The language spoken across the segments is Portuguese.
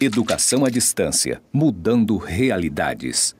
Educação à distância, mudando realidades.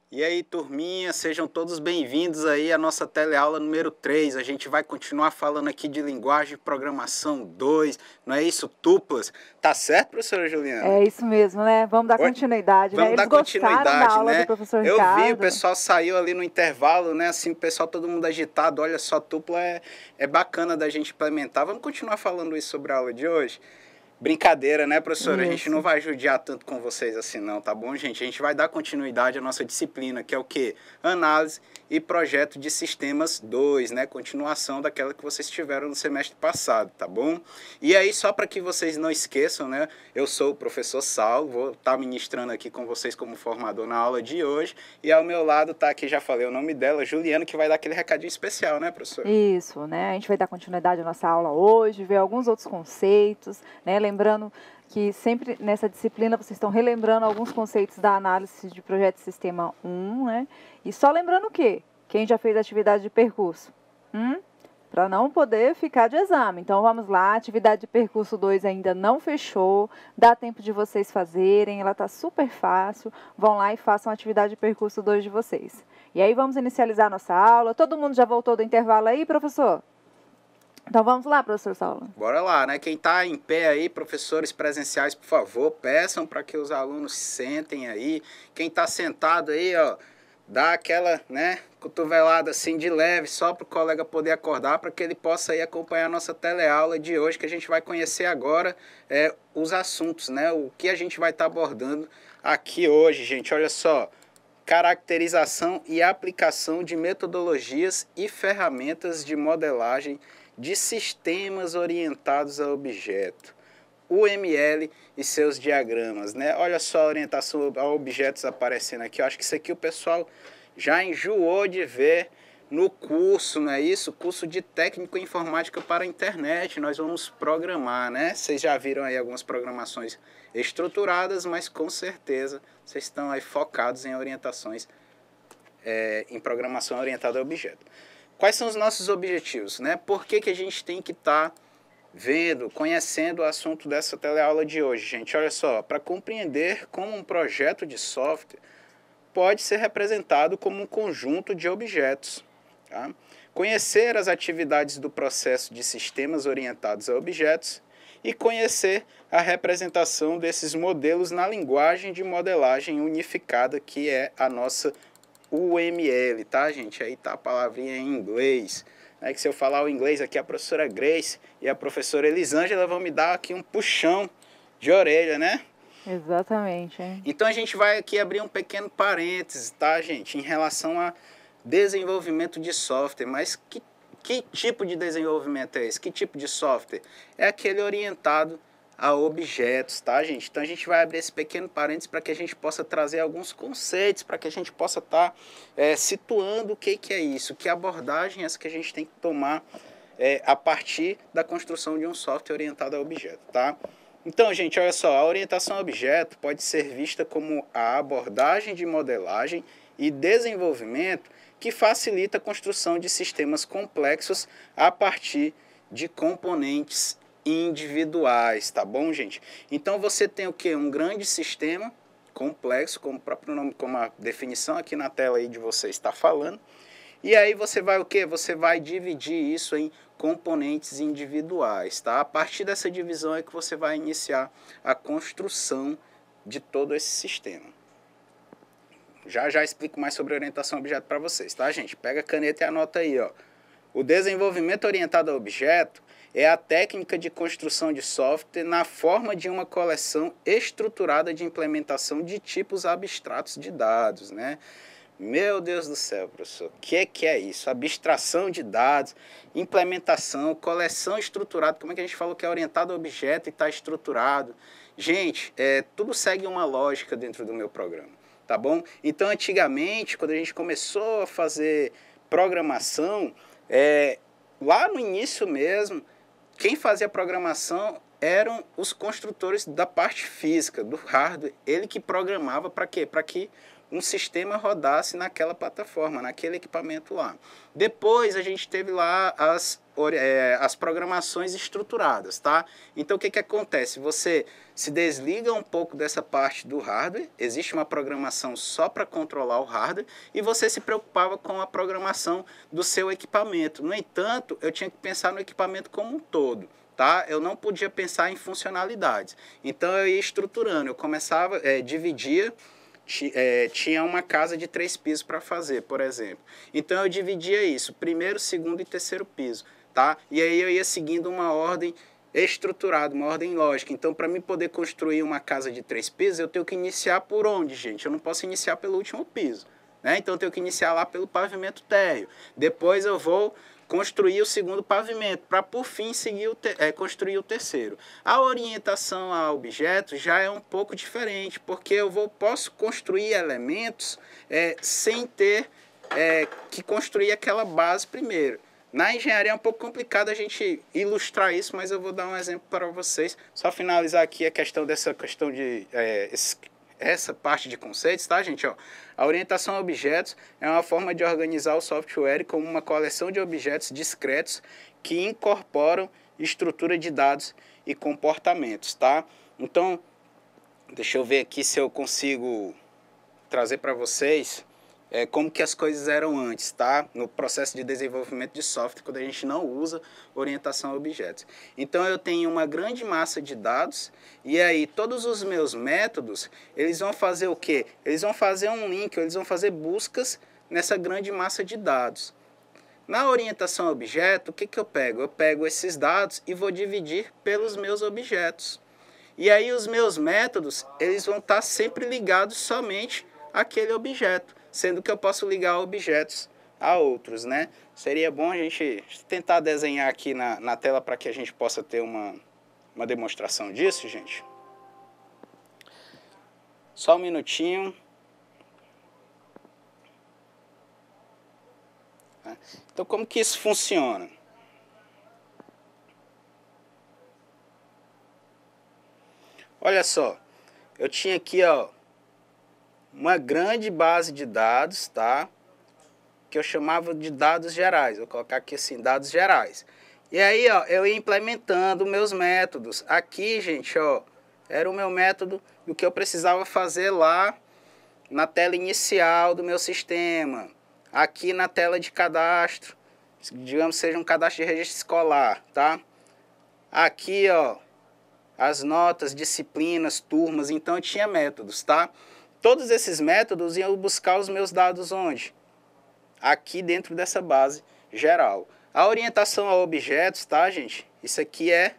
E aí, turminha, sejam todos bem-vindos aí à nossa teleaula número 3. A gente vai continuar falando aqui de linguagem de programação 2, não é isso? Tuplas. Tá certo, professora Juliana? É isso mesmo, né? Vamos dar continuidade, Vamos né? dar continuidade, da aula né? do professor Ricardo. Eu vi, o pessoal saiu ali no intervalo, né? Assim, o pessoal, todo mundo agitado. Olha só, tupla é bacana da gente implementar. Vamos continuar falando isso sobre a aula de hoje? Brincadeira, né, professora? Isso. A gente não vai judiar tanto com vocês assim não, tá bom, gente? A gente vai dar continuidade à nossa disciplina, que é o quê? Análise e projeto de sistemas 2, né? Continuação daquela que vocês tiveram no semestre passado, tá bom? E aí, só para que vocês não esqueçam, né? Eu sou o professor Saulo, vou estar ministrando aqui com vocês como formador na aula de hoje. E ao meu lado tá aqui, já falei o nome dela, Juliana, que vai dar aquele recadinho especial, né, professora? Isso, né? A gente vai dar continuidade à nossa aula hoje, ver alguns outros conceitos, né? Lembrando que sempre nessa disciplina vocês estão relembrando alguns conceitos da análise de projeto de sistema 1, né? E só lembrando o quê? Quem já fez atividade de percurso? Para não poder ficar de exame. Então vamos lá, atividade de percurso 2 ainda não fechou, dá tempo de vocês fazerem, ela está super fácil. Vão lá e façam a atividade de percurso 2 de vocês. E aí vamos inicializar a nossa aula. Todo mundo já voltou do intervalo aí, professor? Então vamos lá, professor Saulo. Bora lá, né? Quem está em pé aí, professores presenciais, por favor, peçam para que os alunos sentem aí. Quem está sentado aí, ó, dá aquela, né, cotovelada assim de leve, só para o colega poder acordar, para que ele possa aí acompanhar a nossa teleaula de hoje, que a gente vai conhecer agora os assuntos, né? O que a gente vai estar abordando aqui hoje, gente. Olha só. Caracterização e aplicação de metodologias e ferramentas de modelagem de sistemas orientados a objeto, UML e seus diagramas, né? Olha só a orientação a objetos aparecendo aqui. Eu acho que isso aqui o pessoal já enjoou de ver no curso, não é isso? Curso de técnico em informática para a internet. Nós vamos programar, né? Vocês já viram aí algumas programações estruturadas, mas com certeza vocês estão aí focados em orientações, em programação orientada a objeto. Quais são os nossos objetivos, né? Por que a gente tem que estar vendo, conhecendo o assunto dessa teleaula de hoje, gente? Olha só, para compreender como um projeto de software pode ser representado como um conjunto de objetos, tá? Conhecer as atividades do processo de sistemas orientados a objetos e conhecer a representação desses modelos na linguagem de modelagem unificada, que é a nossa UML, tá, gente? Aí tá a palavrinha em inglês. É que se eu falar o inglês aqui, a professora Grace e a professora Elisângela vão me dar aqui um puxão de orelha, né? Exatamente, hein? Então a gente vai aqui abrir um pequeno parênteses, tá, gente? Em relação a desenvolvimento de software. Mas que tipo de desenvolvimento é esse? Que tipo de software? É aquele orientado a objetos, tá, gente? Então a gente vai abrir esse pequeno parênteses para que a gente possa trazer alguns conceitos, para que a gente possa estar situando o que é isso, que abordagem é essa que a gente tem que tomar a partir da construção de um software orientado a objeto, tá? Então, gente, olha só, a orientação a objeto pode ser vista como a abordagem de modelagem e desenvolvimento que facilita a construção de sistemas complexos a partir de componentes individuais, tá bom, gente? Então você tem o quê? Um grande sistema complexo, como o próprio nome, como a definição aqui na tela aí de vocês está falando. E aí você vai o quê? Você vai dividir isso em componentes individuais, tá? A partir dessa divisão é que você vai iniciar a construção de todo esse sistema. Já explico mais sobre orientação a objeto para vocês, tá, gente? Pega a caneta e anota aí, ó. O desenvolvimento orientado a objeto é a técnica de construção de software na forma de uma coleção estruturada de implementação de tipos abstratos de dados, né? Meu Deus do céu, professor, o que é isso? Abstração de dados, implementação, coleção estruturada. Como é que a gente falou que é orientado a objeto e está estruturado? Gente, tudo segue uma lógica dentro do meu programa, tá bom? Então, antigamente, quando a gente começou a fazer programação, lá no início mesmo, quem fazia a programação eram os construtores da parte física, do hardware. Ele que programava para quê? Para que um sistema rodasse naquela plataforma, naquele equipamento lá. Depois a gente teve lá as programações estruturadas, tá? Então o que que acontece? Você se desliga um pouco dessa parte do hardware, existe uma programação só para controlar o hardware e você se preocupava com a programação do seu equipamento. No entanto, eu tinha que pensar no equipamento como um todo. Tá? Eu não podia pensar em funcionalidades. Então eu ia estruturando, eu começava, dividia, tinha uma casa de 3 pisos para fazer, por exemplo. Então eu dividia isso, primeiro, segundo e terceiro piso. Tá? E aí eu ia seguindo uma ordem estruturada, uma ordem lógica. Então, para mim poder construir uma casa de 3 pisos, eu tenho que iniciar por onde, gente? Eu não posso iniciar pelo último piso. Né? Então eu tenho que iniciar lá pelo pavimento térreo. Depois eu vou construir o segundo pavimento, para por fim seguir construir o terceiro. A orientação a objetos já é um pouco diferente, porque eu posso construir elementos sem ter que construir aquela base primeiro. Na engenharia é um pouco complicado a gente ilustrar isso, mas eu vou dar um exemplo para vocês. Só finalizar aqui a questão dessa questão de essa parte de conceitos, tá, gente? Ó, a orientação a objetos é uma forma de organizar o software como uma coleção de objetos discretos que incorporam estrutura de dados e comportamentos, tá? Então, deixa eu ver aqui se eu consigo trazer para vocês como que as coisas eram antes, tá? No processo de desenvolvimento de software, quando a gente não usa orientação a objetos. Então, eu tenho uma grande massa de dados e aí todos os meus métodos, eles vão fazer o quê? Eles vão fazer um link, eles vão fazer buscas nessa grande massa de dados. Na orientação a objeto, o que que eu pego? Eu pego esses dados e vou dividir pelos meus objetos. E aí os meus métodos, eles vão estar sempre ligados somente àquele objeto, sendo que eu posso ligar objetos a outros, né? Seria bom a gente tentar desenhar aqui na tela para que a gente possa ter uma demonstração disso, gente. Só um minutinho. Então, como que isso funciona? Olha só, eu tinha aqui, ó, uma grande base de dados, tá? Que eu chamava de dados gerais. Vou colocar aqui assim, dados gerais. E aí, ó, eu ia implementando meus métodos. Aqui, gente, ó, era o meu método do que eu precisava fazer lá na tela inicial do meu sistema. Aqui na tela de cadastro, digamos seja um cadastro de registro escolar, tá? Aqui, ó, as notas, disciplinas, turmas, então eu tinha métodos, tá? Todos esses métodos iam buscar os meus dados onde? Aqui dentro dessa base geral. A orientação a objetos, tá, gente? Isso aqui é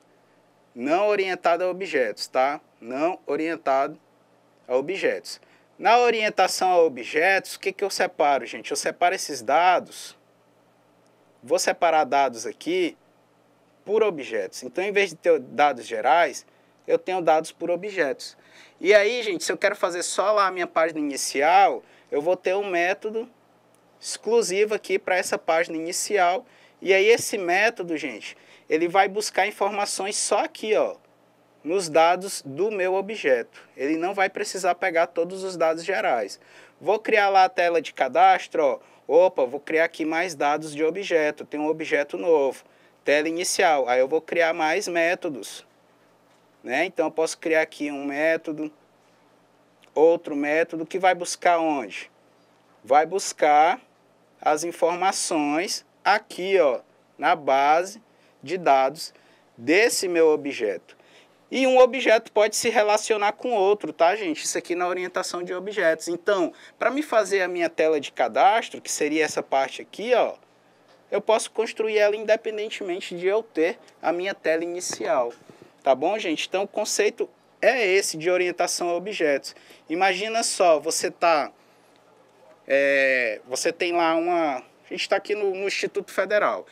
não orientado a objetos, tá? Não orientado a objetos. Na orientação a objetos, o que que eu separo, gente? Eu separo esses dados, vou separar dados aqui por objetos. Então, em vez de ter dados gerais, eu tenho dados por objetos. E aí, gente, se eu quero fazer só lá a minha página inicial, eu vou ter um método exclusivo aqui para essa página inicial. E aí esse método, gente, ele vai buscar informações só aqui, ó, nos dados do meu objeto. Ele não vai precisar pegar todos os dados gerais. Vou criar lá a tela de cadastro, ó. Opa, vou criar aqui mais dados de objeto. Tem um objeto novo. Tela inicial. Aí eu vou criar mais métodos. Né? Então eu posso criar aqui um método, outro método que vai buscar onde? Vai buscar as informações aqui, ó, na base de dados desse meu objeto. E um objeto pode se relacionar com outro, tá, gente? Isso aqui na orientação de objetos. Então, para me fazer a minha tela de cadastro, que seria essa parte aqui, ó, eu posso construir ela independentemente de eu ter a minha tela inicial. Tá bom, gente? Então, o conceito é esse de orientação a objetos. Imagina só, você tem lá a gente está aqui no Instituto Federal.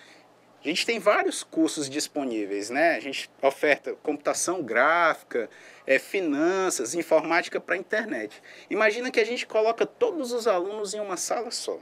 A gente tem vários cursos disponíveis, né? A gente oferta computação gráfica, finanças, informática para a internet. Imagina que a gente coloca todos os alunos em uma sala só.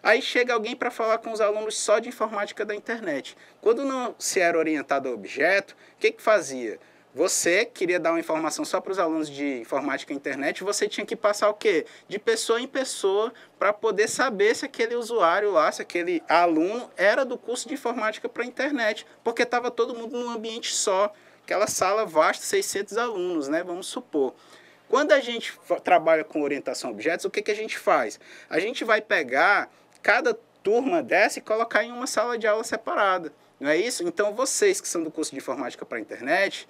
Aí chega alguém para falar com os alunos só de informática da internet. Quando não se era orientado a objeto, o que fazia? Você queria dar uma informação só para os alunos de informática e internet, você tinha que passar o quê? De pessoa em pessoa para poder saber se aquele usuário lá, se aquele aluno era do curso de informática para a internet, porque estava todo mundo num ambiente só, aquela sala vasta, 600 alunos, né? Vamos supor. Quando a gente trabalha com orientação a objetos, o que a gente faz? A gente vai pegar cada turma dessa e colocar em uma sala de aula separada. Não é isso? Então, vocês que são do curso de informática para a internet,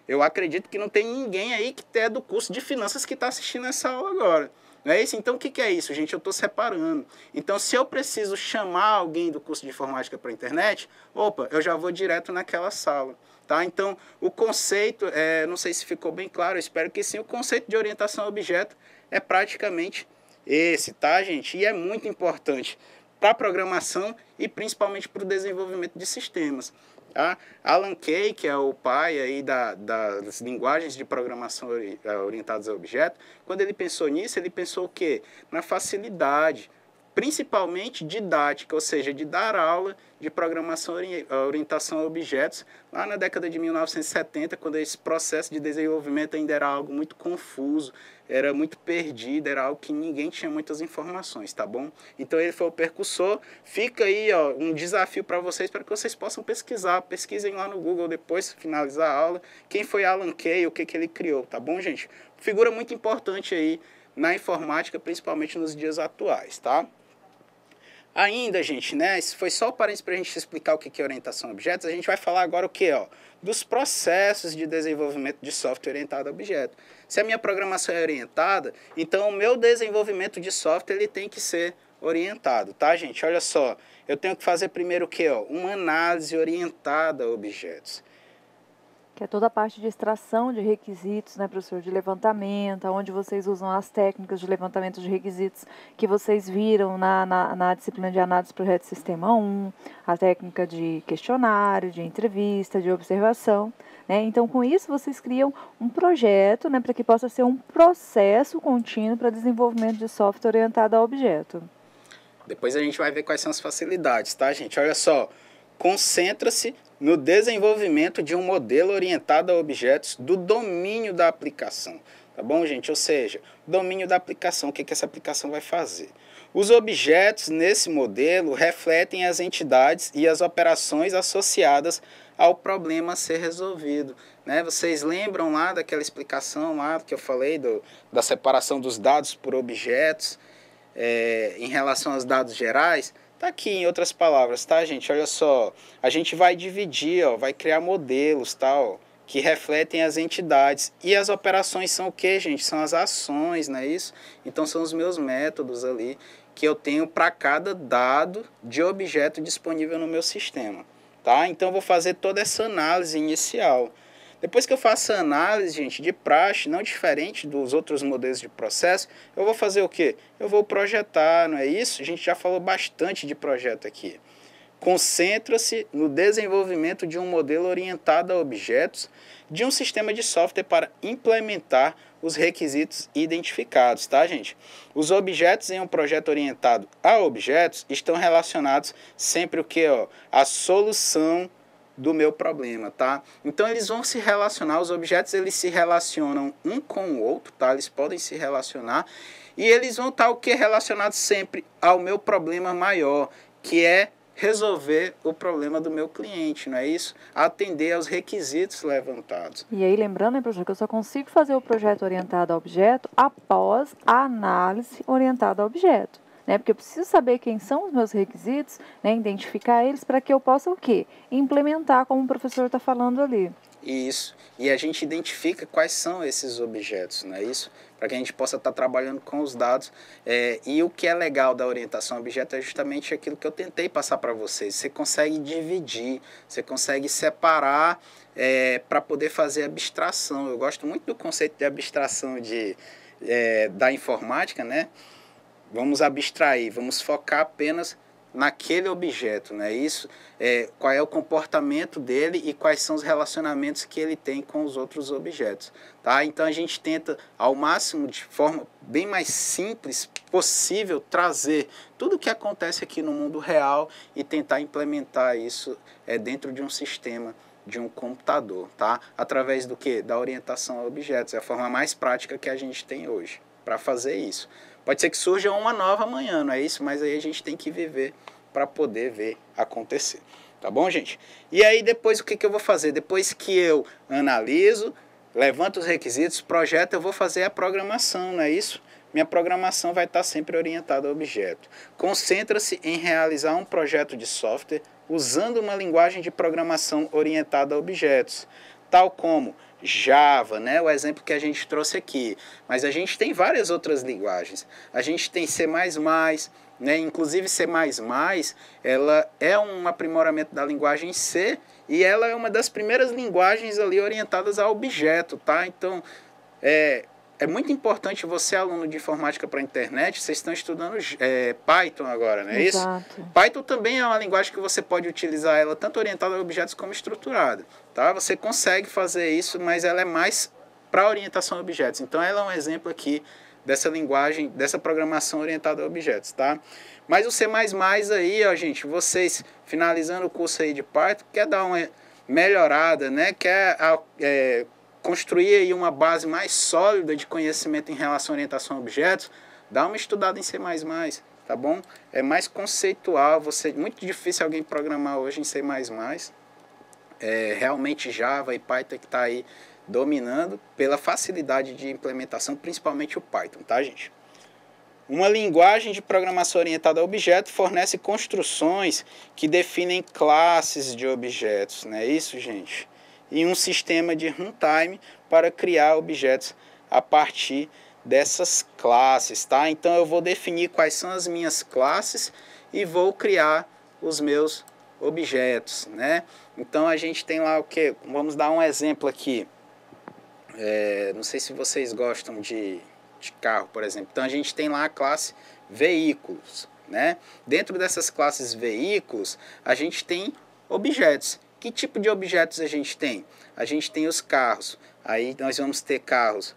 eu acredito que não tem ninguém aí que é do curso de finanças que está assistindo essa aula agora. Não é isso? Então, o que é isso, gente? Eu estou separando. Então, se eu preciso chamar alguém do curso de informática para a internet, opa, eu já vou direto naquela sala. Tá? Então, o conceito, não sei se ficou bem claro, eu espero que sim, o conceito de orientação a objeto é praticamente esse, tá, gente? E é muito importante para a programação e principalmente para o desenvolvimento de sistemas. Tá? Alan Kay, que é o pai aí das linguagens de programação orientadas a objeto, quando ele pensou nisso, ele pensou o quê? Na facilidade, principalmente didática, ou seja, de dar aula de programação orientação a objetos, lá na década de 1970, quando esse processo de desenvolvimento ainda era algo muito confuso, era muito perdido, era algo que ninguém tinha muitas informações, tá bom? Então ele foi o precursor. Fica aí, ó, um desafio para vocês, para que vocês possam pesquisar. Pesquisem lá no Google depois, finalizar a aula, quem foi Alan Kay, o que ele criou, tá bom, gente? Figura muito importante aí na informática, principalmente nos dias atuais, tá? Ainda, gente, né? Isso foi só o parênteses para a gente explicar o que é orientação a objetos. A gente vai falar agora o que, ó? Dos processos de desenvolvimento de software orientado a objeto. Se a minha programação é orientada, então o meu desenvolvimento de software ele tem que ser orientado, tá, gente? Olha só, eu tenho que fazer primeiro o que, ó? Uma análise orientada a objetos. Que é toda a parte de extração de requisitos, né, professor, de levantamento, onde vocês usam as técnicas de levantamento de requisitos que vocês viram na disciplina de análise do projeto Sistema 1, a técnica de questionário, de entrevista, de observação. Né? Então, com isso, vocês criam um projeto, né, para que possa ser um processo contínuo para desenvolvimento de software orientado a objeto. Depois a gente vai ver quais são as facilidades, tá, gente? Olha só, concentra-se no desenvolvimento de um modelo orientado a objetos do domínio da aplicação. Tá bom, gente? Ou seja, domínio da aplicação, o que essa aplicação vai fazer? Os objetos nesse modelo refletem as entidades e as operações associadas ao problema a ser resolvido. Né? Vocês lembram lá daquela explicação lá que eu falei da separação dos dados por objetos em relação aos dados gerais? Tá aqui em outras palavras, tá, gente? Olha só, a gente vai dividir, ó, vai criar modelos, tá, ó, que refletem as entidades. E as operações são o que, gente? São as ações, não é isso? Então, são os meus métodos ali que eu tenho para cada dado de objeto disponível no meu sistema, tá? Então, eu vou fazer toda essa análise inicial. Depois que eu faço a análise, gente, de praxe, não diferente dos outros modelos de processo, eu vou fazer o quê? Eu vou projetar, não é isso? A gente já falou bastante de projeto aqui. Concentra-se no desenvolvimento de um modelo orientado a objetos de um sistema de software para implementar os requisitos identificados, tá, gente? Os objetos em um projeto orientado a objetos estão relacionados sempre o quê, ó? A solução do meu problema, tá? Então eles vão se relacionar, os objetos eles se relacionam um com o outro, tá? Eles podem se relacionar e eles vão estar o que relacionados sempre ao meu problema maior, que é resolver o problema do meu cliente, não é isso? Atender aos requisitos levantados. E aí, lembrando, né, professor, que eu só consigo fazer o projeto orientado a objeto após a análise orientada a objeto. Né? Porque eu preciso saber quem são os meus requisitos, né? Identificar eles para que eu possa o quê? Implementar, como o professor está falando ali. Isso. E a gente identifica quais são esses objetos, não é isso? Para que a gente possa estar trabalhando com os dados. E o que é legal da orientação a objeto é justamente aquilo que eu tentei passar para vocês. Você consegue dividir, você consegue separar para poder fazer abstração. Eu gosto muito do conceito de abstração da informática, né? Vamos abstrair, vamos focar apenas naquele objeto, né? Isso, qual é o comportamento dele e quais são os relacionamentos que ele tem com os outros objetos, tá? Então a gente tenta ao máximo, de forma bem mais simples possível, trazer tudo o que acontece aqui no mundo real e tentar implementar isso dentro de um sistema, de um computador, tá? Através do quê? Da orientação a objetos. É a forma mais prática que a gente tem hoje para fazer isso. Pode ser que surja uma nova amanhã, não é isso? Mas aí a gente tem que viver para poder ver acontecer. Tá bom, gente? E aí depois o que eu vou fazer? Depois que eu analiso, levanto os requisitos, projeto, eu vou fazer a programação, não é isso? Minha programação vai estar sempre orientada ao objeto. Concentra-se em realizar um projeto de software usando uma linguagem de programação orientada a objetos, tal como Java, né? O exemplo que a gente trouxe aqui. Mas a gente tem várias outras linguagens. A gente tem C++, né? Inclusive C++, ela é um aprimoramento da linguagem C e ela é uma das primeiras linguagens ali orientadas a objeto, tá? Então, é muito importante você, aluno de informática para a internet, vocês estão estudando Python agora, não é isso? Python também é uma linguagem que você pode utilizar ela tanto orientada a objetos como estruturada, tá? Você consegue fazer isso, mas ela é mais para orientação a objetos. Então, ela é um exemplo aqui dessa linguagem, dessa programação orientada a objetos, tá? Mas o C++ aí, ó, gente, vocês finalizando o curso aí de Python, quer dar uma melhorada, né? Quer construir aí uma base mais sólida de conhecimento em relação à orientação a objetos, dá uma estudada em C++, tá bom? É mais conceitual, muito difícil alguém programar hoje em C++, realmente Java e Python que está aí dominando pela facilidade de implementação, principalmente o Python, tá, gente? Uma linguagem de programação orientada a objetos fornece construções que definem classes de objetos, não é isso, gente? E um sistema de runtime para criar objetos a partir dessas classes, tá? Então eu vou definir quais são as minhas classes e vou criar os meus objetos, né? Então a gente tem lá o que? Vamos dar um exemplo aqui. Não sei se vocês gostam de carro, por exemplo. Então a gente tem lá a classe veículos, né? Dentro dessas classes veículos, a gente tem objetos. Que tipo de objetos a gente tem? A gente tem os carros. Aí nós vamos ter carros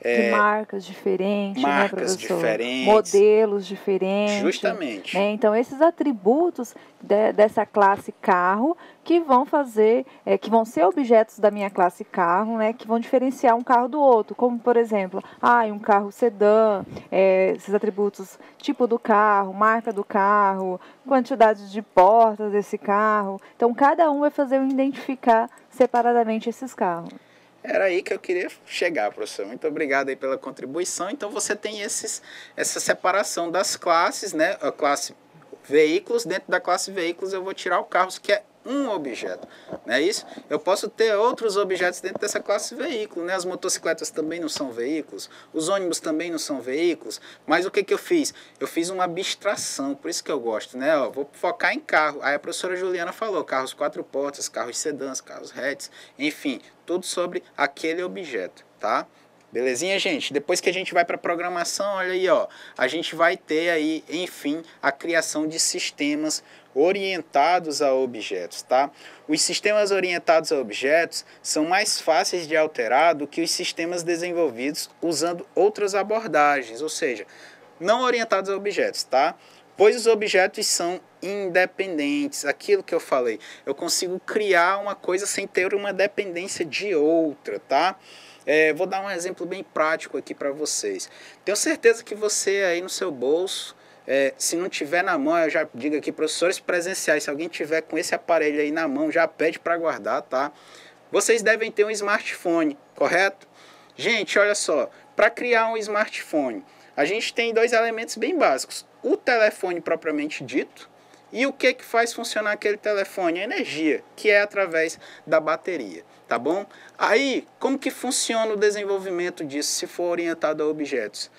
de marcas diferentes, marcas, né, diferentes, modelos diferentes. Justamente. Né? Então, esses atributos dessa classe carro que vão fazer, que vão ser objetos da minha classe carro, né, que vão diferenciar um carro do outro. Como, por exemplo, um carro sedã, esses atributos, tipo do carro, marca do carro, quantidade de portas desse carro. Então, cada um vai fazer eu identificar separadamente esses carros. Era aí que eu queria chegar, professor. Muito obrigado aí pela contribuição. Então, você tem essa separação das classes, né? A classe veículos, dentro da classe veículos eu vou tirar o carros, que é um objeto, não é isso? Eu posso ter outros objetos dentro dessa classe veículo, né? As motocicletas também não são veículos, os ônibus também não são veículos, mas o que eu fiz? Eu fiz uma abstração, por isso que eu gosto, né? Vou focar em carro. Aí a professora Juliana falou, carros 4 portas, carros sedãs, carros hatches, enfim, tudo sobre aquele objeto, tá? Belezinha, gente? Depois que a gente vai para a programação, olha aí, ó, a gente vai ter aí, enfim, a criação de sistemas orientados a objetos, tá? Os sistemas orientados a objetos são mais fáceis de alterar do que os sistemas desenvolvidos usando outras abordagens, ou seja, não orientados a objetos, tá? Pois os objetos são independentes, aquilo que eu falei, eu consigo criar uma coisa sem ter uma dependência de outra, tá? Vou dar um exemplo bem prático aqui para vocês. Tenho certeza que você aí no seu bolso, se não tiver na mão, eu já digo aqui, professores presenciais, se alguém tiver com esse aparelho aí na mão, já pede para guardar, tá? Vocês devem ter um smartphone, correto? Gente, olha só, para criar um smartphone, a gente tem dois elementos bem básicos. O telefone propriamente dito e o que faz funcionar aquele telefone? A energia, que é através da bateria, tá bom? Aí, como que funciona o desenvolvimento disso se for orientado a objetos?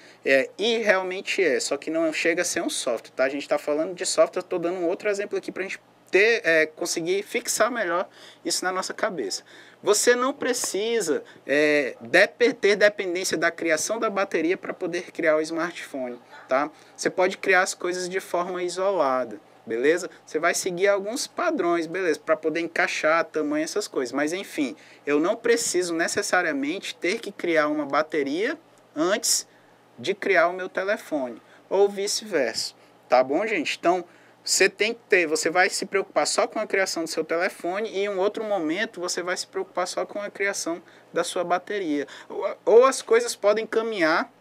E realmente só que não chega a ser um software, tá? A gente está falando de software, estou dando um outro exemplo aqui para a gente conseguir fixar melhor isso na nossa cabeça. Você não precisa ter dependência da criação da bateria para poder criar o smartphone, tá? Você pode criar as coisas de forma isolada, beleza? Você vai seguir alguns padrões, beleza, para poder encaixar tamanho, essas coisas. Mas, enfim, eu não preciso necessariamente ter que criar uma bateria antes de criar o meu telefone, ou vice-versa, tá bom, gente? Então, você tem que ter, você vai se preocupar só com a criação do seu telefone e em um outro momento você vai se preocupar só com a criação da sua bateria. Ou as coisas podem caminhar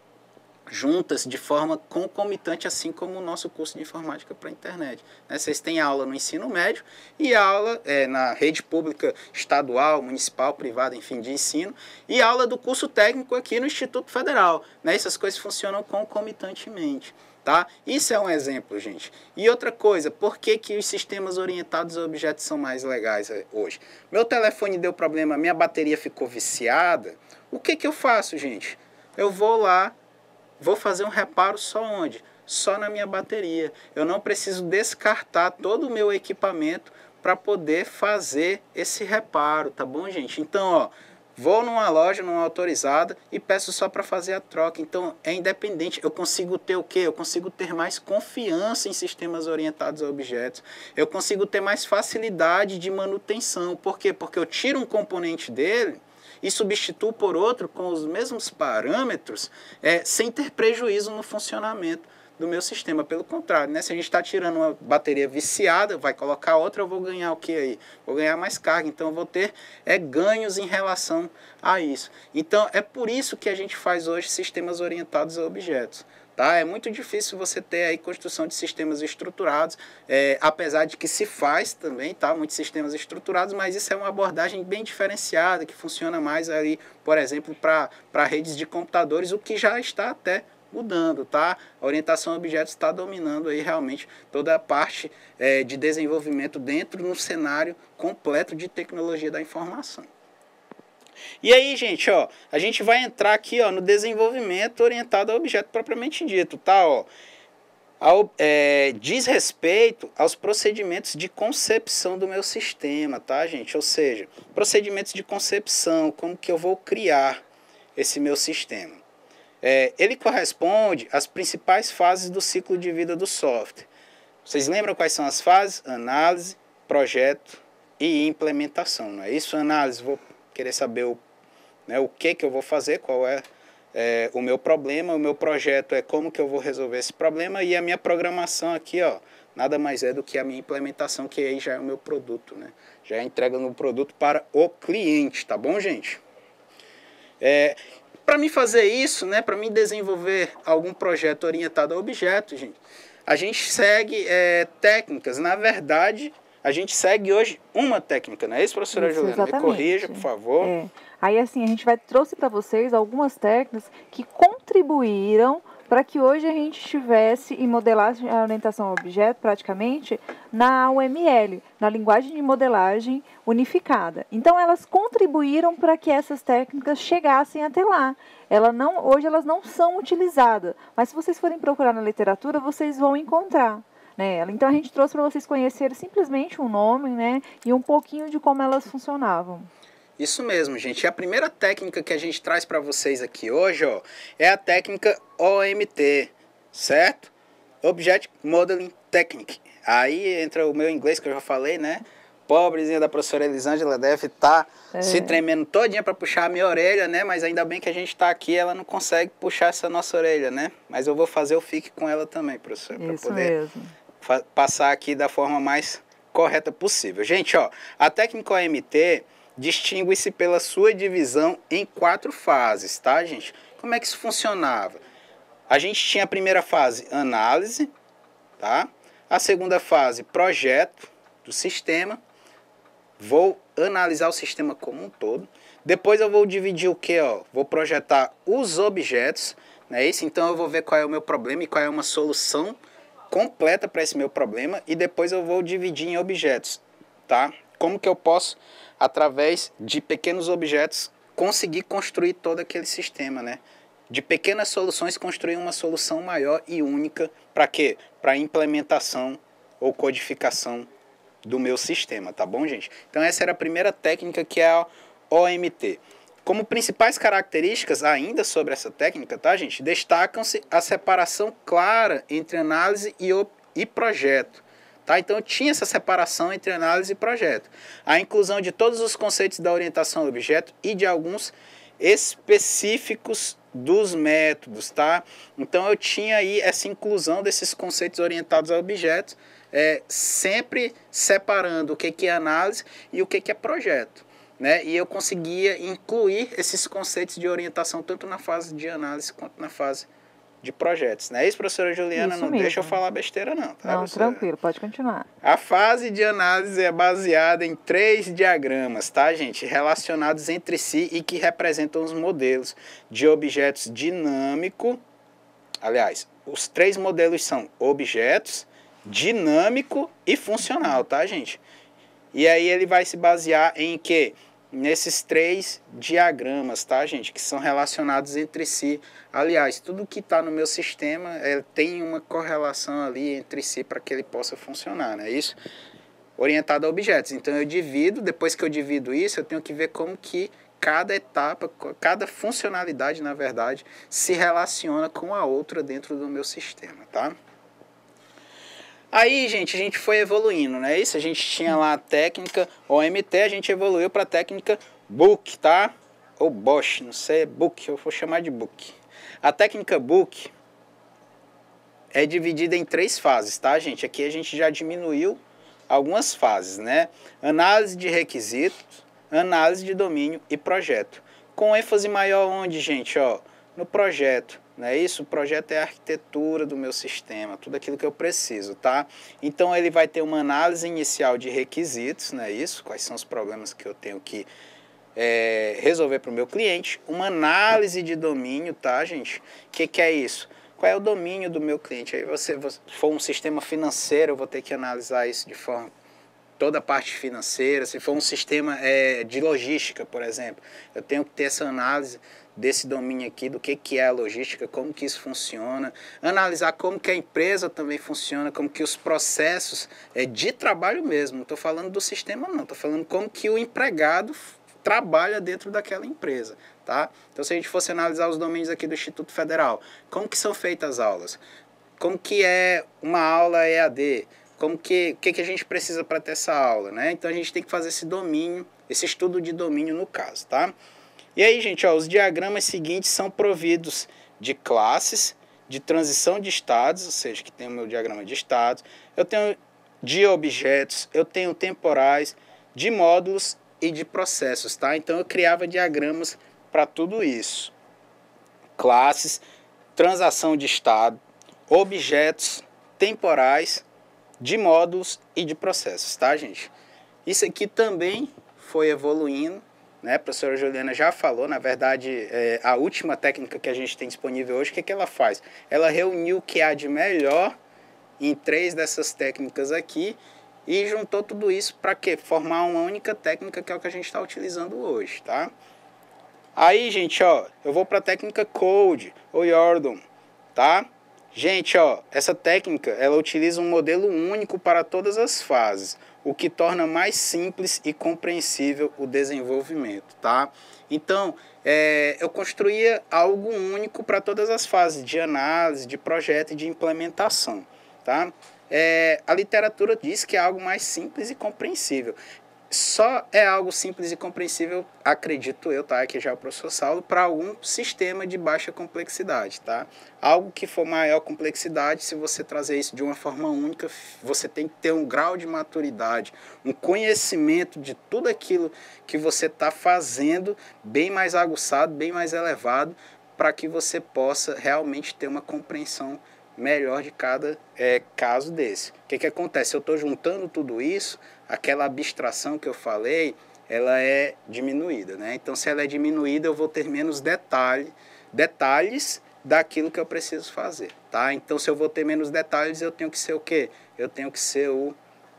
juntas de forma concomitante, assim como o nosso curso de informática para a internet. Vocês têm aula no ensino médio e aula na rede pública estadual, municipal, privada, enfim, de ensino, e aula do curso técnico aqui no Instituto Federal. Essas coisas funcionam concomitantemente. Tá? Isso é um exemplo, gente. E outra coisa, por que que os sistemas orientados a objetos são mais legais hoje? Meu telefone deu problema, minha bateria ficou viciada. O que que eu faço, gente? Eu vou lá, vou fazer um reparo só onde? Só na minha bateria. Eu não preciso descartar todo o meu equipamento para poder fazer esse reparo, tá bom, gente? Então, ó, vou numa loja, numa autorizada e peço só para fazer a troca. Então, é independente. Eu consigo ter o quê? Eu consigo ter mais confiança em sistemas orientados a objetos. Eu consigo ter mais facilidade de manutenção. Por quê? Porque eu tiro um componente dele e substituo por outro com os mesmos parâmetros, sem ter prejuízo no funcionamento do meu sistema. Pelo contrário, né? Se a gente está tirando uma bateria viciada, vai colocar outra, eu vou ganhar o que aí? Vou ganhar mais carga, então eu vou ter ganhos em relação a isso. Então, é por isso que a gente faz hoje sistemas orientados a objetos. Tá? É muito difícil você ter aí construção de sistemas estruturados, apesar de que se faz também, tá? Muitos sistemas estruturados, mas isso é uma abordagem bem diferenciada, que funciona mais ali, por exemplo, para redes de computadores, o que já está até mudando, tá? A orientação a objetos está dominando aí realmente toda a parte de desenvolvimento dentro do cenário completo de tecnologia da informação. E aí, gente, ó, a gente vai entrar aqui, ó, no desenvolvimento orientado a objeto propriamente dito, tá? Ó, diz respeito aos procedimentos de concepção do meu sistema, tá, gente? Ou seja, procedimentos de concepção, como que eu vou criar esse meu sistema. Ele corresponde às principais fases do ciclo de vida do software. Vocês lembram quais são as fases? Análise, projeto e implementação, não é isso? Análise, vou querer saber o que eu vou fazer, qual é o meu problema, o meu projeto é como que eu vou resolver esse problema, e a minha programação aqui, ó, nada mais é do que a minha implementação, que aí já é o meu produto, né? Já é a entrega do produto para o cliente, tá bom, gente? Para mim fazer isso, né, para mim desenvolver algum projeto orientado a objetos, gente, a gente segue técnicas. Na verdade, a gente segue hoje uma técnica, não é isso, professora Juliana? Exatamente. Me corrija, por favor. Aí, assim, a gente trouxe para vocês algumas técnicas que contribuíram para que hoje a gente estivesse em modelagem a orientação ao objeto, praticamente, na UML, na linguagem de modelagem unificada. Então, elas contribuíram para que essas técnicas chegassem até lá. Hoje elas não são utilizadas, mas se vocês forem procurar na literatura, vocês vão encontrar. Então, a gente trouxe para vocês conhecerem simplesmente um nome, né, e um pouquinho de como elas funcionavam. Isso mesmo, gente. E a primeira técnica que a gente traz para vocês aqui hoje, ó, é a técnica OMT, certo? Object Modeling Technique. Aí entra o meu inglês que eu já falei, né? Pobrezinha da professora Elisângela deve estar se tremendo todinha para puxar a minha orelha, né? Mas ainda bem que a gente está aqui, ela não consegue puxar essa nossa orelha, né? Mas eu vou fazer o fique com ela também, professora, para poder passar aqui da forma mais correta possível. Gente, ó, a técnica OMT distingue-se pela sua divisão em 4 fases, tá, gente? Como é que isso funcionava? A gente tinha a primeira fase, análise, tá? A segunda fase, projeto do sistema. Vou analisar o sistema como um todo. Depois eu vou dividir o quê? Ó? Vou projetar os objetos, não é isso? Então eu vou ver qual é o meu problema e qual é uma solução completa para esse meu problema. E depois eu vou dividir em objetos, tá? Como que eu posso, através de pequenos objetos, conseguir construir todo aquele sistema, né? De pequenas soluções, construir uma solução maior e única. Para quê? Para implementação ou codificação do meu sistema, tá bom, gente? Então essa era a primeira técnica, que é a OMT. Como principais características ainda sobre essa técnica, tá, gente? Destacam-se a separação clara entre análise e projeto, Tá? Então, eu tinha essa separação entre análise e projeto. A inclusão de todos os conceitos da orientação ao objeto e de alguns específicos dos métodos, tá? Então, eu tinha aí essa inclusão desses conceitos orientados a objetos, sempre separando o que é análise e o que é projeto, né? E eu conseguia incluir esses conceitos de orientação tanto na fase de análise quanto na fase de projetos, não é isso, professora Juliana? Isso não mesmo. Deixa eu falar besteira não, tá? Não, tranquilo, pode continuar. A fase de análise é baseada em 3 diagramas, tá, gente? Relacionados entre si e que representam os modelos de objetos dinâmico. Aliás, os 3 modelos são objetos, dinâmico e funcional, tá, gente? E aí ele vai se basear em quê? Nesses 3 diagramas, tá, gente? Que são relacionados entre si. Aliás, tudo que está no meu sistema tem uma correlação ali entre si para que ele possa funcionar, não é isso? Orientado a objetos. Então, eu divido, depois que eu divido isso, eu tenho que ver como que cada etapa, cada funcionalidade, na verdade, se relaciona com a outra dentro do meu sistema, tá? Aí, gente, a gente foi evoluindo, não é isso? A gente tinha lá a técnica OMT, a gente evoluiu para a técnica Book, tá? Ou Bosch, não sei, Book, eu vou chamar de Book. A técnica Book é dividida em 3 fases, tá, gente? Aqui a gente já diminuiu algumas fases, né? Análise de requisitos, análise de domínio e projeto. Com ênfase maior onde, gente? Ó, no projeto. Não é isso? O projeto é a arquitetura do meu sistema, tudo aquilo que eu preciso, tá? Então, ele vai ter uma análise inicial de requisitos, não é isso? Quais são os problemas que eu tenho que resolver para o meu cliente. Uma análise de domínio, tá, gente? O que é isso? Qual é o domínio do meu cliente? Aí, se for um sistema financeiro, eu vou ter que analisar isso de forma... toda a parte financeira. Se for um sistema de logística, por exemplo, eu tenho que ter essa análise desse domínio aqui, do que é a logística, como que isso funciona, analisar como que a empresa também funciona, como que os processos de trabalho mesmo, não estou falando do sistema não, estou falando como que o empregado trabalha dentro daquela empresa, tá? Então, se a gente fosse analisar os domínios aqui do Instituto Federal, como que são feitas as aulas, como que é uma aula EAD, como que a gente precisa para ter essa aula, né? Então, a gente tem que fazer esse domínio, esse estudo de domínio no caso, tá? E aí, gente, ó, os diagramas seguintes são providos de classes, de transição de estados, ou seja, que tem o meu diagrama de estados, eu tenho de objetos, eu tenho temporais, de módulos e de processos, tá? Então, eu criava diagramas para tudo isso. Classes, transação de estado, objetos, temporais, de módulos e de processos, tá, gente? Isso aqui também foi evoluindo, né? A professora Juliana já falou, na verdade, a última técnica que a gente tem disponível hoje, o que ela faz? Ela reuniu o que há de melhor em 3 dessas técnicas aqui e juntou tudo isso para quê? Formar uma única técnica que é o que a gente está utilizando hoje, tá? Aí, gente, ó, eu vou para a técnica Code, ou Yordle, tá? Gente, ó, essa técnica, ela utiliza um modelo único para todas as fases, o que torna mais simples e compreensível o desenvolvimento, tá? Então, eu construía algo único para todas as fases de análise, de projeto e de implementação, tá? A literatura diz que é algo mais simples e compreensível. Só é algo simples e compreensível, acredito eu, tá? Aqui já é o professor Saulo, para algum sistema de baixa complexidade, tá? Algo que for maior complexidade, se você trazer isso de uma forma única, você tem que ter um grau de maturidade, um conhecimento de tudo aquilo que você está fazendo, bem mais aguçado, bem mais elevado, para que você possa realmente ter uma compreensão melhor de cada caso desse. O que acontece? Eu estou juntando tudo isso, aquela abstração que eu falei, ela é diminuída, né? Então, se ela é diminuída, eu vou ter menos detalhes daquilo que eu preciso fazer, tá? Então, se eu vou ter menos detalhes, eu tenho que ser o quê? Eu tenho que ser o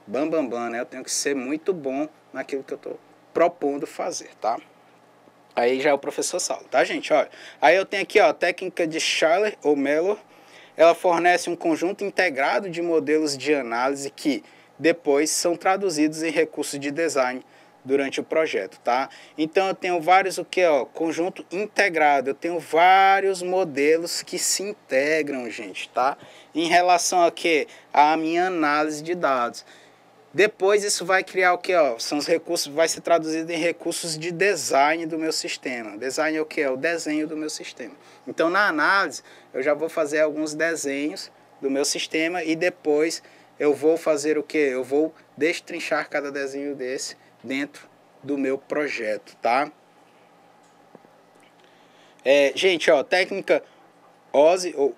bambambam, né? Eu tenho que ser muito bom naquilo que eu estou propondo fazer, tá? Aí já é o professor Saulo, tá, gente? Olha, aí eu tenho aqui, ó, a técnica de Schaller ou Mellor. Ela fornece um conjunto integrado de modelos de análise que depois são traduzidos em recursos de design, dando durante o projeto, tá? Então eu tenho vários o que, ó, conjunto integrado. Eu tenho vários modelos que se integram, gente, tá? Em relação a quê? A minha análise de dados. Depois isso vai criar o que, ó? São os recursos, vai ser traduzido em recursos de design do meu sistema. Design é o que? É o desenho do meu sistema. Então na análise eu já vou fazer alguns desenhos do meu sistema e depois eu vou fazer o que? Eu vou destrinchar cada desenho desse dentro do meu projeto, tá? Gente, ó, técnica OSE, ou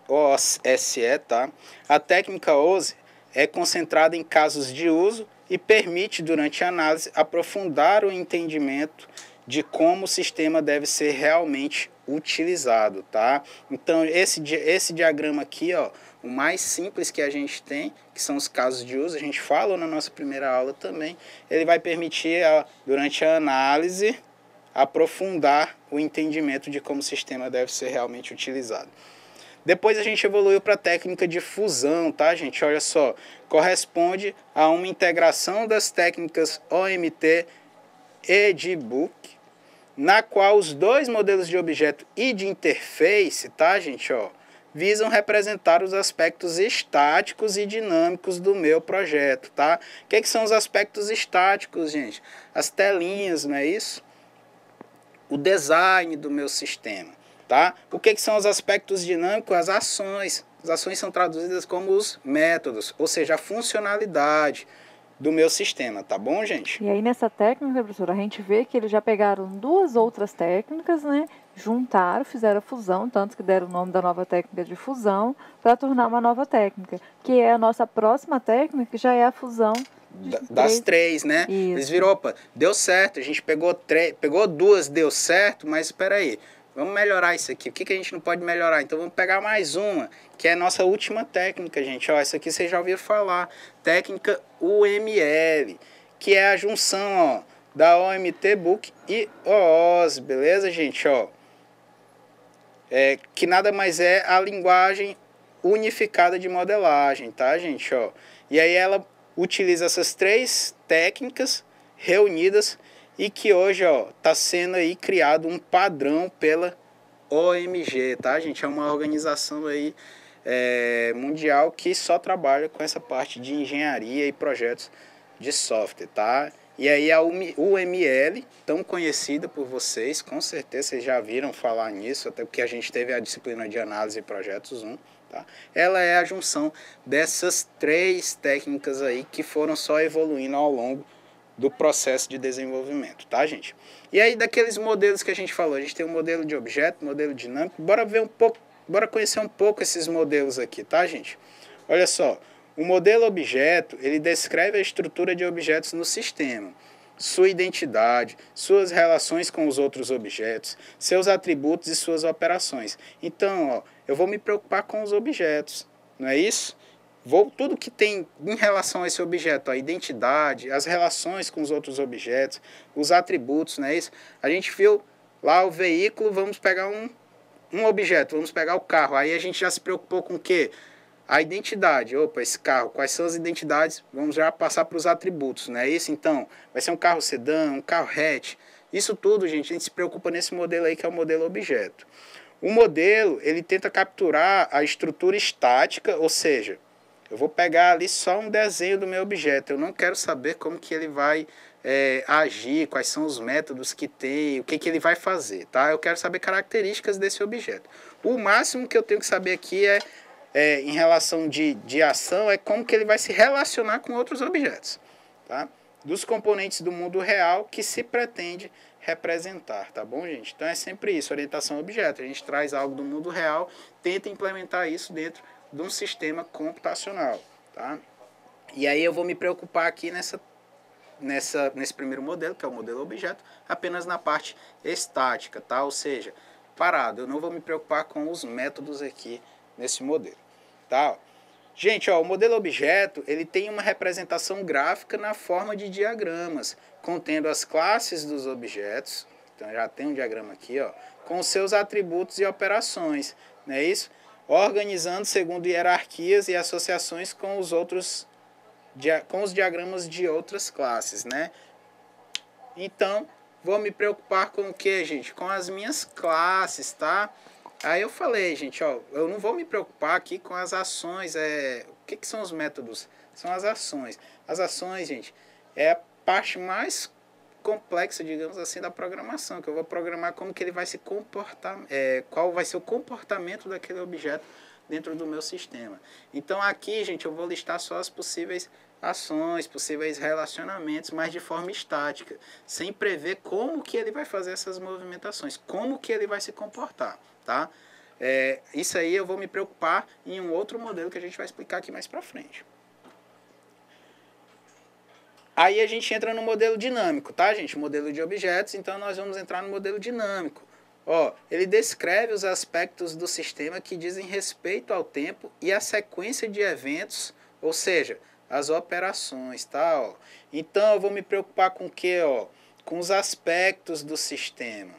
OSE, tá? A técnica OSE é concentrada em casos de uso e permite, durante a análise, aprofundar o entendimento de como o sistema deve ser realmente utilizado, tá? Então, esse diagrama aqui, ó, o mais simples que a gente tem, que são os casos de uso, a gente falou na nossa primeira aula também, ele vai permitir, durante a análise, aprofundar o entendimento de como o sistema deve ser realmente utilizado. Depois a gente evoluiu para a técnica de fusão, tá, gente? Olha só, corresponde a uma integração das técnicas OMT e de Book, na qual os dois modelos de objeto e de interface, tá, gente, ó, visam representar os aspectos estáticos e dinâmicos do meu projeto, tá? O que são os aspectos estáticos, gente? As telinhas, não é isso? O design do meu sistema, tá? O que são os aspectos dinâmicos? As ações. As ações são traduzidas como os métodos, ou seja, a funcionalidade do meu sistema, tá bom, gente? E aí nessa técnica, professora, a gente vê que eles já pegaram duas outras técnicas, né? Juntaram, fizeram a fusão, tanto que deram o nome da nova técnica de fusão, para tornar uma nova técnica, que é a nossa próxima técnica, que já é a fusão das três, né? Isso. Eles viram, opa, deu certo, a gente pegou duas, deu certo, mas espera aí, vamos melhorar isso aqui. O que a gente não pode melhorar? Então vamos pegar mais uma, que é a nossa última técnica, gente. Ó, essa aqui vocês já ouviram falar, técnica UML, que é a junção, ó, da OMT Book e OOS, beleza, gente? Ó, que nada mais é a linguagem unificada de modelagem, tá, gente? Ó, e aí ela utiliza essas três técnicas reunidas e que hoje, ó, tá sendo aí criado um padrão pela OMG, tá, gente? É uma organização aí mundial que só trabalha com essa parte de engenharia e projetos de software, tá? E aí a UML, tão conhecida por vocês, com certeza vocês já viram falar nisso, até porque a gente teve a disciplina de análise de projetos 1, tá? Ela é a junção dessas três técnicas aí que foram só evoluindo ao longo do processo de desenvolvimento, tá, gente? E aí daqueles modelos que a gente falou, a gente tem um modelo de objeto, modelo dinâmico, bora conhecer um pouco esses modelos aqui, tá, gente? Olha só, o modelo objeto, ele descreve a estrutura de objetos no sistema, sua identidade, suas relações com os outros objetos, seus atributos e suas operações. Então, ó, eu vou me preocupar com os objetos, não é isso? Tudo que tem em relação a esse objeto, a identidade, as relações com os outros objetos, os atributos, não é isso? A gente viu lá o veículo, vamos pegar um objeto, vamos pegar o carro. Aí a gente já se preocupou com o quê? A identidade. Opa, esse carro, quais são as identidades? Vamos já passar para os atributos, não é isso? Então, vai ser um carro sedã, um carro hatch. Isso tudo, gente, a gente se preocupa nesse modelo aí que é o modelo objeto. O modelo, ele tenta capturar a estrutura estática, ou seja, eu vou pegar ali só um desenho do meu objeto. Eu não quero saber como que ele vai agir, quais são os métodos que tem, o que ele vai fazer, tá? Eu quero saber características desse objeto. O máximo que eu tenho que saber aqui em relação de ação é como que ele vai se relacionar com outros objetos, tá? Dos componentes do mundo real que se pretende representar, tá bom, gente? Então é sempre isso, orientação a objeto. A gente traz algo do mundo real, tenta implementar isso dentro de um sistema computacional, tá? E aí eu vou me preocupar aqui nesse primeiro modelo, que é o modelo objeto, apenas na parte estática, tá? Ou seja, parado. Eu não vou me preocupar com os métodos aqui nesse modelo, tá? Gente, ó, o modelo objeto, ele tem uma representação gráfica na forma de diagramas, contendo as classes dos objetos. Então já tem um diagrama aqui, ó, com seus atributos e operações, não é isso? Organizando segundo hierarquias e associações com os diagramas de outras classes, né? Então, vou me preocupar com o que, gente? Com as minhas classes, tá? Aí eu falei, gente, ó, eu não vou me preocupar aqui com as ações. O que são os métodos? São as ações. As ações, gente, é a parte mais complexa, digamos assim, da programação, que eu vou programar como que ele vai se comportar, qual vai ser o comportamento daquele objeto dentro do meu sistema. Então aqui, gente, eu vou listar só as possíveis ações, possíveis relacionamentos, mas de forma estática, sem prever como que ele vai fazer essas movimentações, como que ele vai se comportar, tá? Isso aí eu vou me preocupar em um outro modelo que a gente vai explicar aqui mais para frente. Aí a gente entra no modelo dinâmico, tá, gente? Modelo de objetos, então nós vamos entrar no modelo dinâmico. Ó, ele descreve os aspectos do sistema que dizem respeito ao tempo e à sequência de eventos, ou seja, as operações, tá? Ó. Então eu vou me preocupar com o quê? Ó? Com os aspectos do sistema,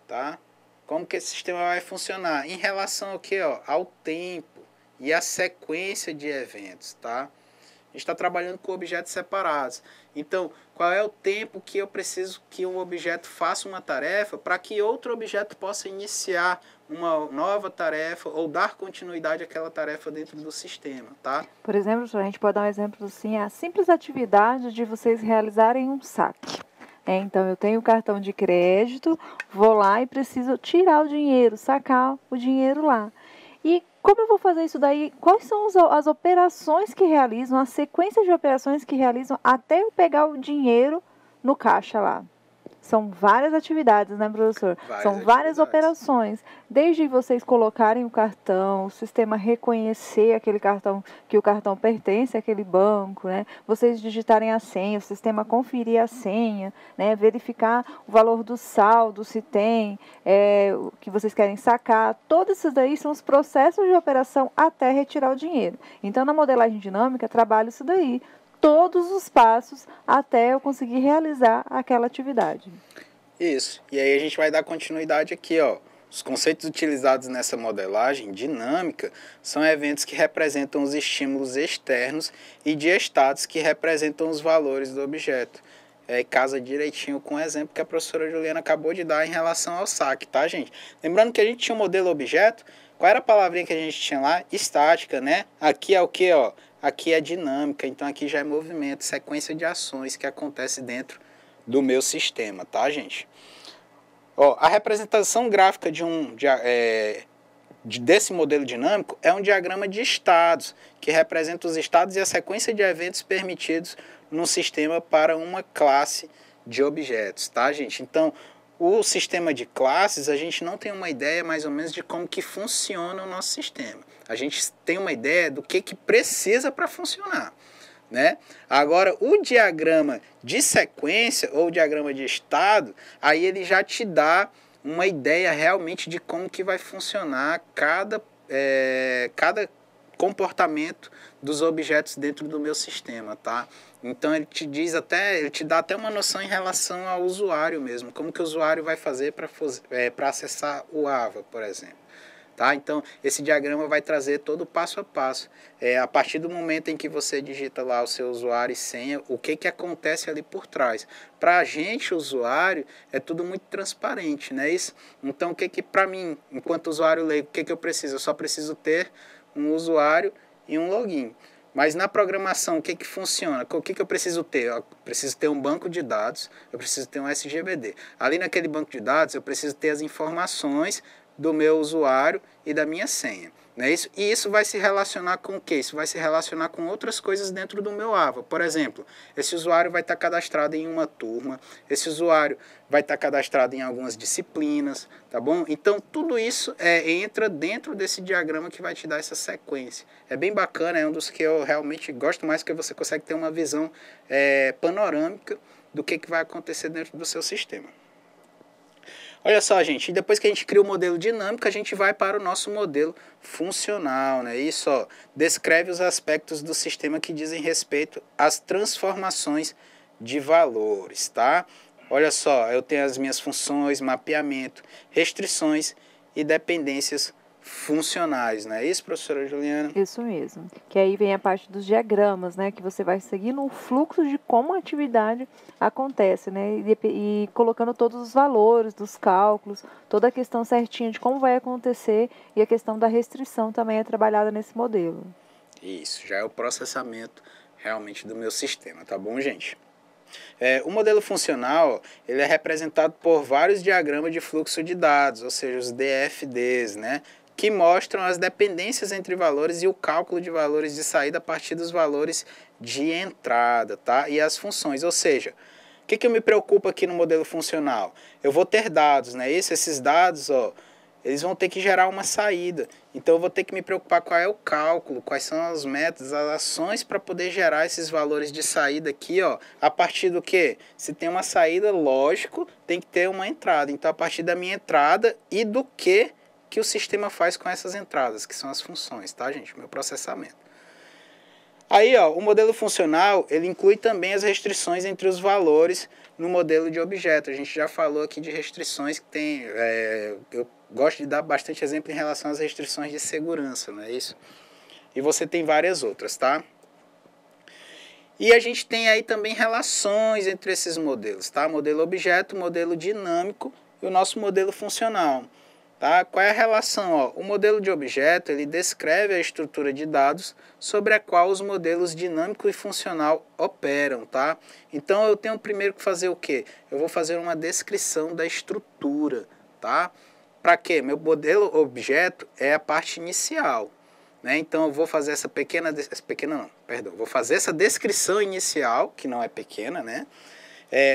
tá? Como que esse sistema vai funcionar? Em relação ao quê? Ó? Ao tempo e à sequência de eventos, tá? A gente está trabalhando com objetos separados. Então, qual é o tempo que eu preciso que um objeto faça uma tarefa para que outro objeto possa iniciar uma nova tarefa ou dar continuidade àquela tarefa dentro do sistema, tá? Por exemplo, a gente pode dar um exemplo assim, a simples atividade de vocês realizarem um saque. Então, eu tenho o cartão de crédito, vou lá e preciso tirar o dinheiro, sacar o dinheiro lá. E como eu vou fazer isso daí? Quais são as operações que realizam, a sequência de operações que realizam até eu pegar o dinheiro no caixa lá? São várias atividades, né, professor? São várias operações. Desde vocês colocarem o cartão, o sistema reconhecer aquele cartão, que o cartão pertence àquele banco, né? Vocês digitarem a senha, o sistema conferir a senha, né? Verificar o valor do saldo, se tem, o que vocês querem sacar. Todos esses daí são os processos de operação até retirar o dinheiro. Então, na modelagem dinâmica, trabalho isso daí. Todos os passos até eu conseguir realizar aquela atividade. Isso. E aí a gente vai dar continuidade aqui, ó. Os conceitos utilizados nessa modelagem dinâmica são eventos que representam os estímulos externos e de estados que representam os valores do objeto. Casa direitinho com o exemplo que a professora Juliana acabou de dar em relação ao saque, tá, gente? Lembrando que a gente tinha um modelo objeto. Qual era a palavrinha que a gente tinha lá? Estática, né? Aqui é o que, ó? Aqui é dinâmica, então aqui já é movimento, sequência de ações que acontece dentro do meu sistema, tá, gente? Ó, a representação gráfica desse modelo dinâmico é um diagrama de estados, que representa os estados e a sequência de eventos permitidos no sistema para uma classe de objetos, tá, gente? Então, o sistema de classes, a gente não tem uma ideia mais ou menos de como que funciona o nosso sistema. A gente tem uma ideia do que precisa para funcionar, né? Agora, o diagrama de sequência ou diagrama de estado, aí ele já te dá uma ideia realmente de como que vai funcionar cada comportamento dos objetos dentro do meu sistema, tá? Então ele te dá até uma noção em relação ao usuário mesmo, como que o usuário vai fazer para acessar o AVA, por exemplo. Tá? Então, esse diagrama vai trazer todo o passo a passo. A partir do momento em que você digita lá o seu usuário e senha, o que acontece ali por trás. Para a gente, usuário, é tudo muito transparente, não é isso? Então, o que para mim, enquanto usuário leigo, o que eu preciso? Eu só preciso ter um usuário e um login. Mas na programação, o que funciona? O que eu preciso ter? Eu preciso ter um banco de dados, eu preciso ter um SGBD. Ali naquele banco de dados, eu preciso ter as informações do meu usuário e da minha senha. Não é isso? E isso vai se relacionar com o quê? Isso vai se relacionar com outras coisas dentro do meu AVA. Por exemplo, esse usuário vai estar cadastrado em uma turma, esse usuário vai estar cadastrado em algumas disciplinas, tá bom? Então, tudo isso entra dentro desse diagrama que vai te dar essa sequência. É bem bacana, é um dos que eu realmente gosto mais, porque você consegue ter uma visão panorâmica do que vai acontecer dentro do seu sistema. Olha só, gente, depois que a gente cria o modelo dinâmico, a gente vai para o nosso modelo funcional, né? Isso, ó, descreve os aspectos do sistema que dizem respeito às transformações de valores, tá? Olha só, eu tenho as minhas funções, mapeamento, restrições e dependências funcionais, não é isso, professora Juliana? Isso mesmo. Que aí vem a parte dos diagramas, né? Que você vai seguindo o fluxo de como a atividade acontece, né? E colocando todos os valores dos cálculos, toda a questão certinha de como vai acontecer e a questão da restrição também é trabalhada nesse modelo. Isso, já é o processamento realmente do meu sistema, tá bom, gente? O modelo funcional, ele é representado por vários diagramas de fluxo de dados, ou seja, os DFDs, né? Que mostram as dependências entre valores e o cálculo de valores de saída a partir dos valores de entrada, tá? E as funções, ou seja, o que eu me preocupo aqui no modelo funcional? Eu vou ter dados, né? Esses dados, ó, eles vão ter que gerar uma saída. Então eu vou ter que me preocupar qual é o cálculo, quais são os métodos, as ações para poder gerar esses valores de saída aqui, ó, a partir do que? Se tem uma saída, lógico, tem que ter uma entrada. Então a partir da minha entrada e do que o sistema faz com essas entradas, que são as funções, tá, gente? Meu processamento. Aí, ó, o modelo funcional, ele inclui também as restrições entre os valores no modelo de objeto. A gente já falou aqui de restrições que tem... eu gosto de dar bastante exemplo em relação às restrições de segurança, não é isso? E você tem várias outras, tá? E a gente tem aí também relações entre esses modelos, tá? Modelo objeto, modelo dinâmico e o nosso modelo funcional. Tá? Qual é a relação? Ó, o modelo de objeto ele descreve a estrutura de dados sobre a qual os modelos dinâmico e funcional operam. Tá? Então eu tenho primeiro que fazer o quê? Eu vou fazer uma descrição da estrutura. Tá? Para quê? Meu modelo objeto é a parte inicial. Né? Então eu vou fazer vou fazer essa descrição inicial, que não é pequena, né?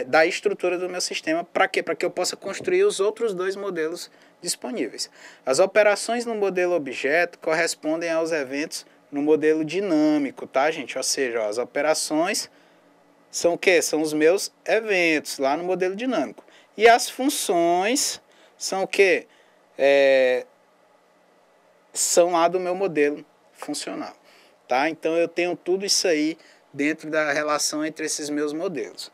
Da estrutura do meu sistema. Para quê? Para que eu possa construir os outros dois modelos disponíveis. As operações no modelo objeto correspondem aos eventos no modelo dinâmico, tá, gente? Ou seja, ó, as operações são o quê? São os meus eventos lá no modelo dinâmico. E as funções são o quê? São lá do meu modelo funcional, tá? Então eu tenho tudo isso aí dentro da relação entre esses meus modelos.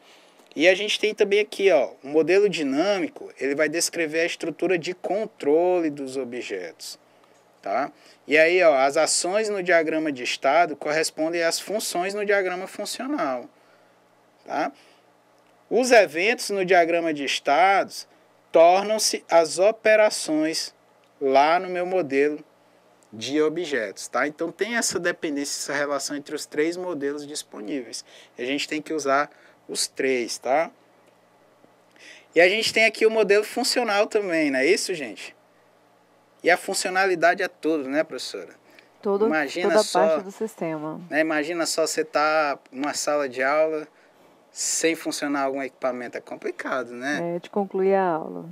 E a gente tem também aqui, ó, o modelo dinâmico, ele vai descrever a estrutura de controle dos objetos, tá? E aí, ó, as ações no diagrama de estado correspondem às funções no diagrama funcional, tá? Os eventos no diagrama de estados tornam-se as operações lá no meu modelo de objetos, tá? Então tem essa dependência, essa relação entre os três modelos disponíveis. E a gente tem que usar os três, tá? E a gente tem aqui o modelo funcional também, não é isso, gente? E a funcionalidade é tudo, né, professora? Toda a parte do sistema. Né, imagina só você tá numa sala de aula sem funcionar algum equipamento, é complicado, né? De concluir a aula.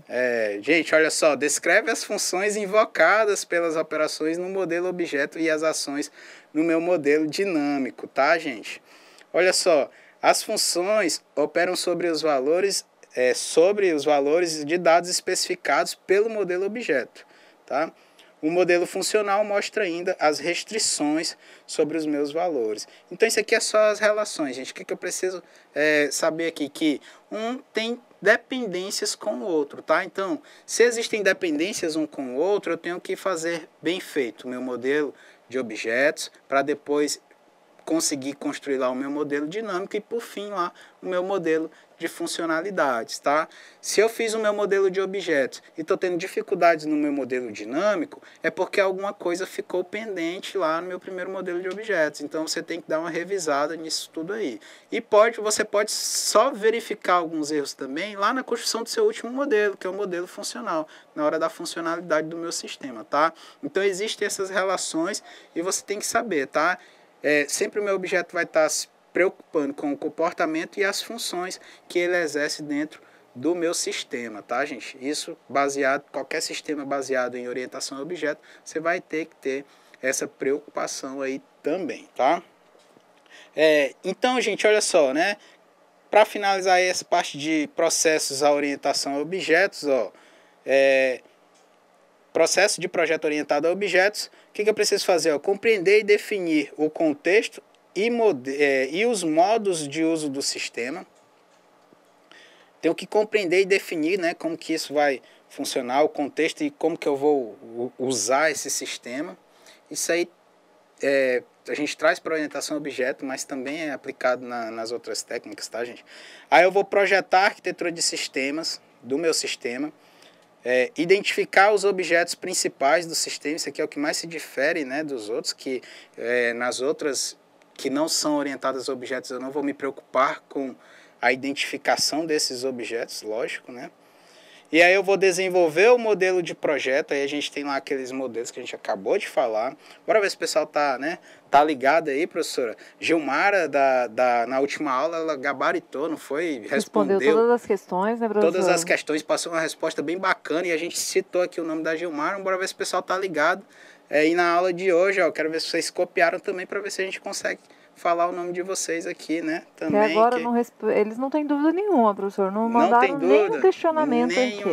Gente, olha só, descreve as funções invocadas pelas operações no modelo objeto e as ações no meu modelo dinâmico, tá, gente? Olha só, as funções operam sobre os valores de dados especificados pelo modelo objeto, tá? O modelo funcional mostra ainda as restrições sobre os meus valores. Então, isso aqui é só as relações, gente. O que eu preciso saber aqui? Que um tem dependências com o outro, tá? Então, se existem dependências um com o outro, eu tenho que fazer bem feito o meu modelo de objetos para depois conseguir construir lá o meu modelo dinâmico e, por fim, lá o meu modelo de funcionalidades, tá? Se eu fiz o meu modelo de objetos e estou tendo dificuldades no meu modelo dinâmico, é porque alguma coisa ficou pendente lá no meu primeiro modelo de objetos. Então, você tem que dar uma revisada nisso tudo aí. E você pode só verificar alguns erros também lá na construção do seu último modelo, que é o modelo funcional, na hora da funcionalidade do meu sistema, tá? Então, existem essas relações e você tem que saber, tá? Sempre o meu objeto vai estar se preocupando com o comportamento e as funções que ele exerce dentro do meu sistema, tá, gente? Isso qualquer sistema baseado em orientação a objeto, você vai ter que ter essa preocupação aí também, tá? Então, gente, olha só, né? Para finalizar aí essa parte de processos a orientação a objetos, ó, processo de projeto orientado a objetos, o que eu preciso fazer? Ó, compreender e definir o contexto e os modos de uso do sistema. Tenho que compreender e definir, né, como que isso vai funcionar, o contexto e como que eu vou usar esse sistema. Isso aí a gente traz para orientação a objeto, mas também é aplicado nas outras técnicas, tá, gente? Aí eu vou projetar a arquitetura de sistemas do meu sistema, identificar os objetos principais do sistema. Isso aqui é o que mais se difere, né, dos outros, que nas outras que não são orientadas a objetos eu não vou me preocupar com a identificação desses objetos, lógico, né? E aí eu vou desenvolver o modelo de projeto, aí a gente tem lá aqueles modelos que a gente acabou de falar. Bora ver se o pessoal tá ligado aí, professora. Gilmara, na última aula, ela gabaritou, não foi? Respondeu todas as questões, né, professora? Todas as questões, passou uma resposta bem bacana e a gente citou aqui o nome da Gilmara. Bora ver se o pessoal tá ligado. E na aula de hoje, ó, quero ver se vocês copiaram também para ver se a gente consegue falar o nome de vocês aqui, né? Também. Até agora eles não têm dúvida nenhuma, professor. Não mandaram nenhum questionamento aqui.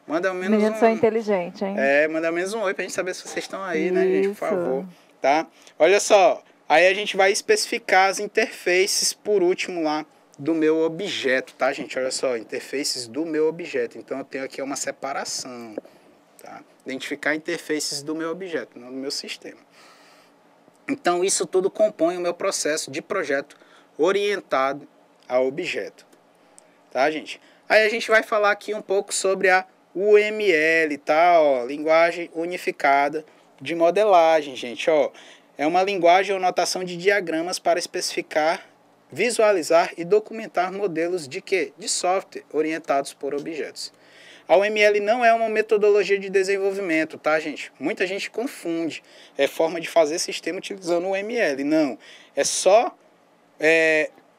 Manda menos Os meninos são inteligentes, hein? Manda menos um oi pra gente saber se vocês estão aí, né, gente? Por favor. Tá? Olha só, aí a gente vai especificar as interfaces por último lá do meu objeto, tá, gente? Olha só, interfaces do meu objeto. Então eu tenho aqui uma separação, tá? Identificar interfaces do meu objeto, não do meu sistema. Então, isso tudo compõe o meu processo de projeto orientado a objeto. Tá, gente? Aí a gente vai falar aqui um pouco sobre a UML, tá? Ó, linguagem unificada de modelagem, gente. Ó, é uma linguagem ou notação de diagramas para especificar, visualizar e documentar modelos de quê? De software orientados por objetos. A UML não é uma metodologia de desenvolvimento, tá, gente? Muita gente confunde. Forma de fazer sistema utilizando o UML. Não. É só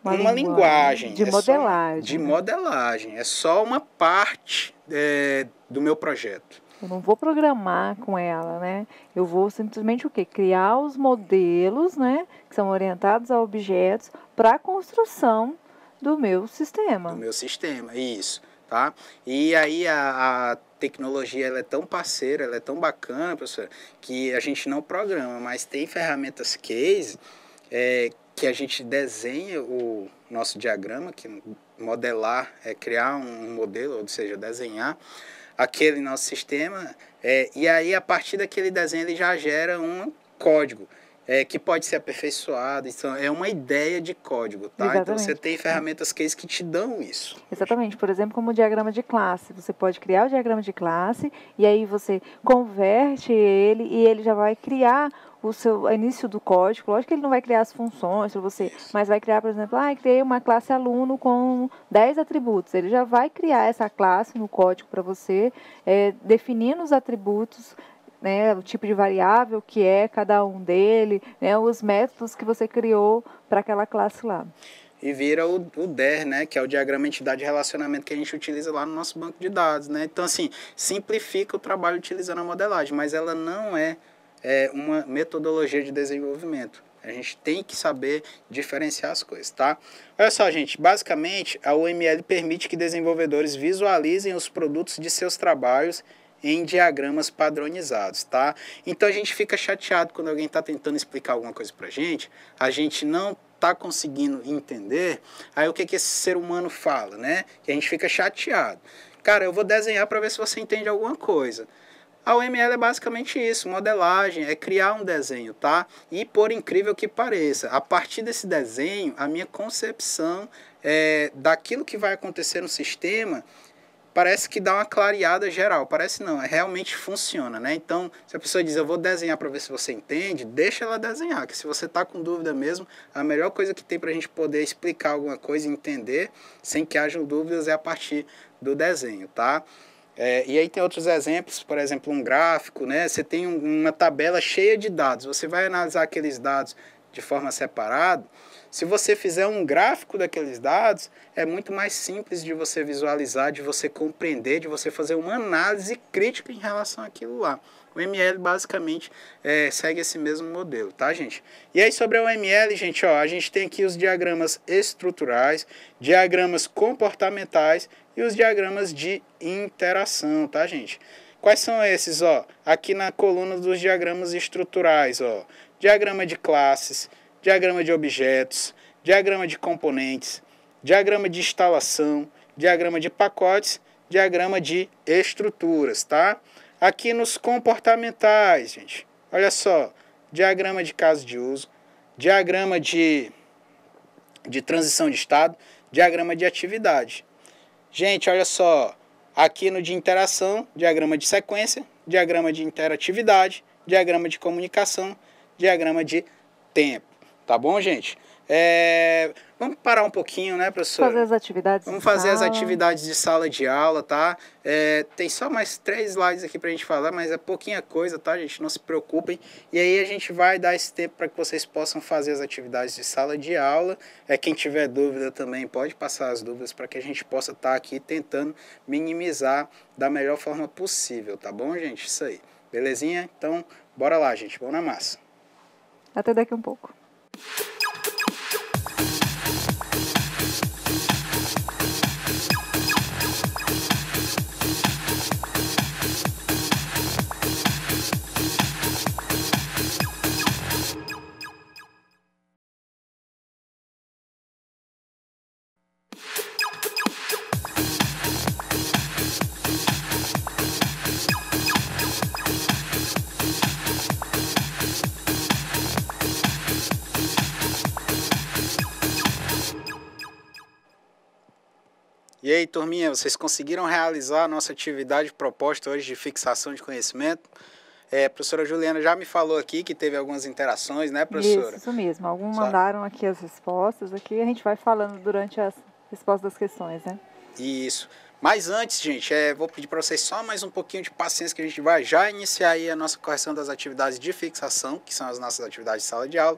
uma linguagem. De modelagem. De modelagem. É só uma parte do meu projeto. Eu não vou programar com ela, né? Eu vou simplesmente o quê? Criar os modelos, né? Que são orientados a objetos para a construção do meu sistema. Do meu sistema, isso. Tá? E aí a tecnologia ela é tão parceira, ela é tão bacana, professor, que a gente não programa, mas tem ferramentas case que a gente desenha o nosso diagrama, que modelar é criar um modelo, ou seja, desenhar aquele nosso sistema, e aí a partir daquele desenho ele já gera um código. Que pode ser aperfeiçoado, então é uma ideia de código, tá? Exatamente. Então você tem ferramentas case que te dão isso. Exatamente, por exemplo, como o diagrama de classe. Você pode criar o diagrama de classe e aí você converte ele e ele já vai criar o seu início do código. Lógico que ele não vai criar as funções para você, mas vai criar, por exemplo, criei uma classe aluno com 10 atributos. Ele já vai criar essa classe no código para você, definindo os atributos, né, o tipo de variável que é cada um dele, né, os métodos que você criou para aquela classe lá. E vira o DER, né, que é o diagrama entidade de relacionamento que a gente utiliza lá no nosso banco de dados, né? Então, assim, simplifica o trabalho utilizando a modelagem, mas ela não é uma metodologia de desenvolvimento. A gente tem que saber diferenciar as coisas, tá? Olha só, gente, basicamente a UML permite que desenvolvedores visualizem os produtos de seus trabalhos em diagramas padronizados, tá? Então a gente fica chateado quando alguém está tentando explicar alguma coisa pra gente, a gente não está conseguindo entender, aí o que esse ser humano fala, né? Que a gente fica chateado. Cara, eu vou desenhar para ver se você entende alguma coisa. A UML é basicamente isso, modelagem, é criar um desenho, tá? E por incrível que pareça, a partir desse desenho, a minha concepção daquilo que vai acontecer no sistema parece que dá uma clareada geral. Parece não, realmente funciona, né? Então, se a pessoa diz, eu vou desenhar para ver se você entende, deixa ela desenhar, que se você está com dúvida mesmo, a melhor coisa que tem para a gente poder explicar alguma coisa e entender, sem que hajam dúvidas, é a partir do desenho, tá? E aí tem outros exemplos, por exemplo, um gráfico, né? Você tem uma tabela cheia de dados, você vai analisar aqueles dados de forma separada. Se você fizer um gráfico daqueles dados, é muito mais simples de você visualizar, de você compreender, de você fazer uma análise crítica em relação àquilo lá. O ML basicamente segue esse mesmo modelo, tá, gente? E aí sobre o ML, gente, ó, a gente tem aqui os diagramas estruturais, diagramas comportamentais e os diagramas de interação, tá, gente? Quais são esses, ó? Aqui na coluna dos diagramas estruturais, ó, diagrama de classes, diagrama de objetos, diagrama de componentes, diagrama de instalação, diagrama de pacotes diagrama de estruturas, tá? Aqui nos comportamentais, gente, olha só, diagrama de caso de uso, diagrama de transição de estado, diagrama de atividade. Gente, olha só, aqui no de interação, diagrama de sequência, diagrama de interatividade, diagrama de comunicação, diagrama de tempo. Tá bom, gente? Vamos parar um pouquinho, né, professor? Fazer as atividades Vamos fazer as atividades de sala de aula, tá? Tem só mais 3 slides aqui pra gente falar, mas é pouquinha coisa, tá, gente? Não se preocupem. E aí a gente vai dar esse tempo para que vocês possam fazer as atividades de sala de aula. Quem tiver dúvida também pode passar as dúvidas para que a gente possa estar aqui tentando minimizar da melhor forma possível, tá bom, gente? Isso aí. Belezinha? Então, bora lá, gente. Vamos na massa. Até daqui um pouco. E aí, turminha, vocês conseguiram realizar a nossa atividade proposta hoje de fixação de conhecimento? A professora Juliana já me falou aqui que teve algumas interações, né, professora? Isso mesmo. Alguns mandaram aqui as respostas, aqui a gente vai falando durante as respostas das questões, né? Isso. Mas antes, gente, vou pedir para vocês só mais um pouquinho de paciência que a gente vai já iniciar aí a nossa correção das atividades de fixação, que são as nossas atividades de sala de aula.